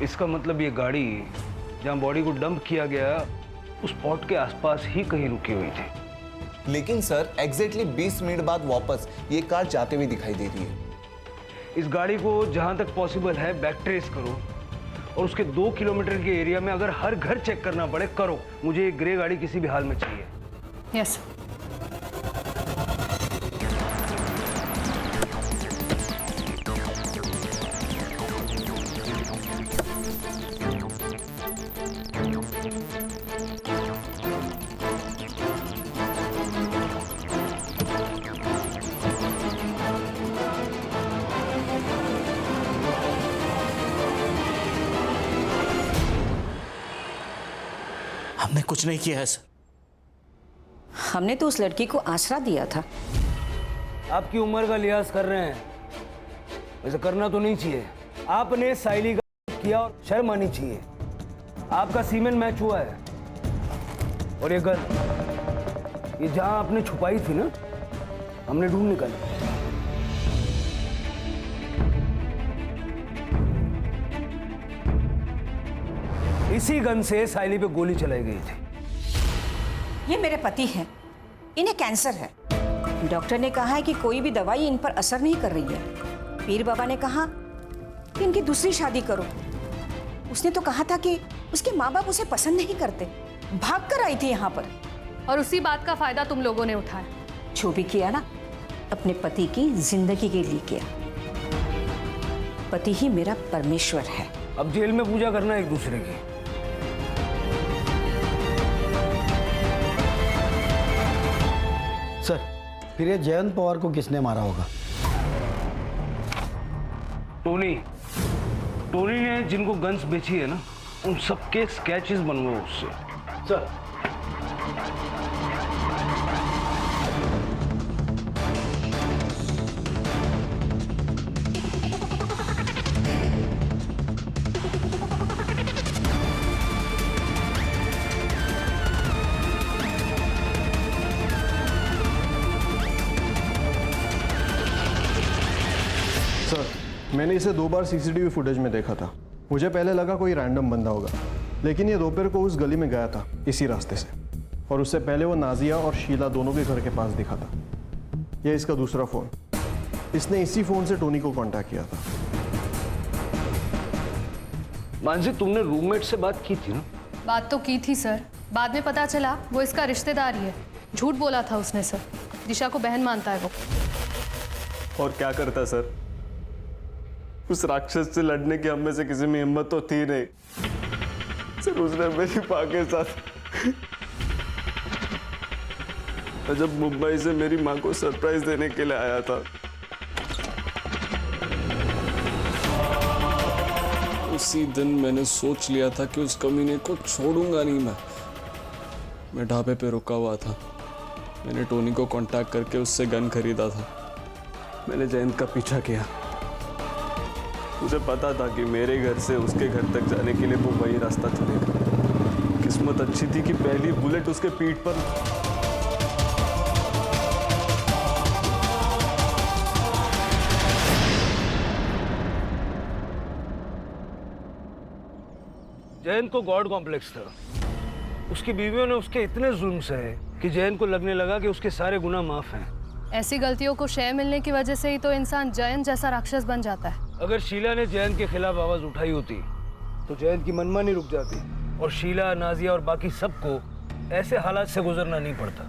इसका मतलब ये गाड़ी जहाँ बॉडी को डंप किया गया उस स्पॉट के आसपास ही कहीं रुकी हुई थी। लेकिन सर एग्जैक्टली 20 मिनट बाद वापस ये कार जाते हुए दिखाई दे रही है। इस गाड़ी को जहाँ तक पॉसिबल है बैक ट्रेस करो और उसके 2 किलोमीटर के एरिया में अगर हर घर चेक करना पड़े करो। मुझे ये ग्रे गाड़ी किसी भी हाल में चाहिए। यस। हमने कुछ नहीं किया है सर। हमने तो उस लड़की को आसरा दिया था। आपकी उम्र का लिहाज कर रहे हैं, वैसे करना तो नहीं चाहिए। आपने साइली का किया और शर्म आनी चाहिए। आपका सीमेंट मैच हुआ है। और ये गन, ये जहां आपने छुपाई थी ना, हमने ढूंढ निकाली। इसी गन से साइली पे गोली चलाई गई थी। ये मेरे पति हैं, इन्हें कैंसर है। डॉक्टर ने कहा है कि कोई भी दवाई इन पर असर नहीं कर रही है। पीर बाबा ने कहा कि इनकी दूसरी शादी करो। उसने तो कहा था कि उसके माँ बाप उसे पसंद नहीं करते। भाग कर आई थी यहाँ पर। और उसी बात का फायदा तुम लोगों ने उठाया। जो भी किया ना, अपने पति की जिंदगी के लिए किया। पति ही मेरा परमेश्वर है। अब जेल में पूजा करना एक दूसरे की। सर, फिर ये जयंत पवार को किसने मारा होगा? टोनी ने जिनको गन्स बेची है ना, उन सबके स्केचेस बनवाओ उससे। सर, मैंने इसे 2 बार सीसीटीवी फुटेज में देखा था। मुझे पहले लगा कोई रैंडम बंदा होगा, लेकिन ये दोपहर को उस गली में गया था इसी रास्ते से, और उससे पहले वो नाजिया और शीला दोनों के घर के पास दिखा था। ये इसका दूसरा फ़ोन, इसने इसी फ़ोन से टोनी को कांटेक्ट किया था। मानसी, तुमने रूममेट से बात की थी ना? बात तो की थी सर, बाद में पता चला वो इसका रिश्तेदार ही है। झूठ बोला था उसने सर। दिशा को बहन मानता है वो। और क्या करता सर? उस राक्षस से लड़ने की हम में से किसी में हिम्मत तो थी नहीं सर। उसने मेरी माँ के साथ, जब मुंबई से मेरी माँ को सरप्राइज देने के लिए आया था, उसी दिन मैंने सोच लिया था कि उस कमीने को छोड़ूंगा नहीं। मैं ढाबे पे रुका हुआ था। मैंने टोनी को कांटेक्ट करके उससे गन खरीदा था। मैंने जयंत का पीछा किया। मुझे पता था कि मेरे घर से उसके घर तक जाने के लिए वो वही रास्ता चलेगा। किस्मत अच्छी थी कि पहली बुलेट उसके पीठ पर। जयंत को गॉड कॉम्प्लेक्स था। उसकी बीवियों ने उसके इतने जुल्म सहे कि जयंत को लगने लगा कि उसके सारे गुनाह माफ हैं। ऐसी गलतियों को शय मिलने की वजह से ही तो इंसान जयंत जैसा राक्षस बन जाता है। अगर शीला ने जयंत के खिलाफ आवाज उठाई होती तो जयंत की मनमानी रुक जाती और शीला, नाजिया और बाकी सबको ऐसे हालात से गुजरना नहीं पड़ता।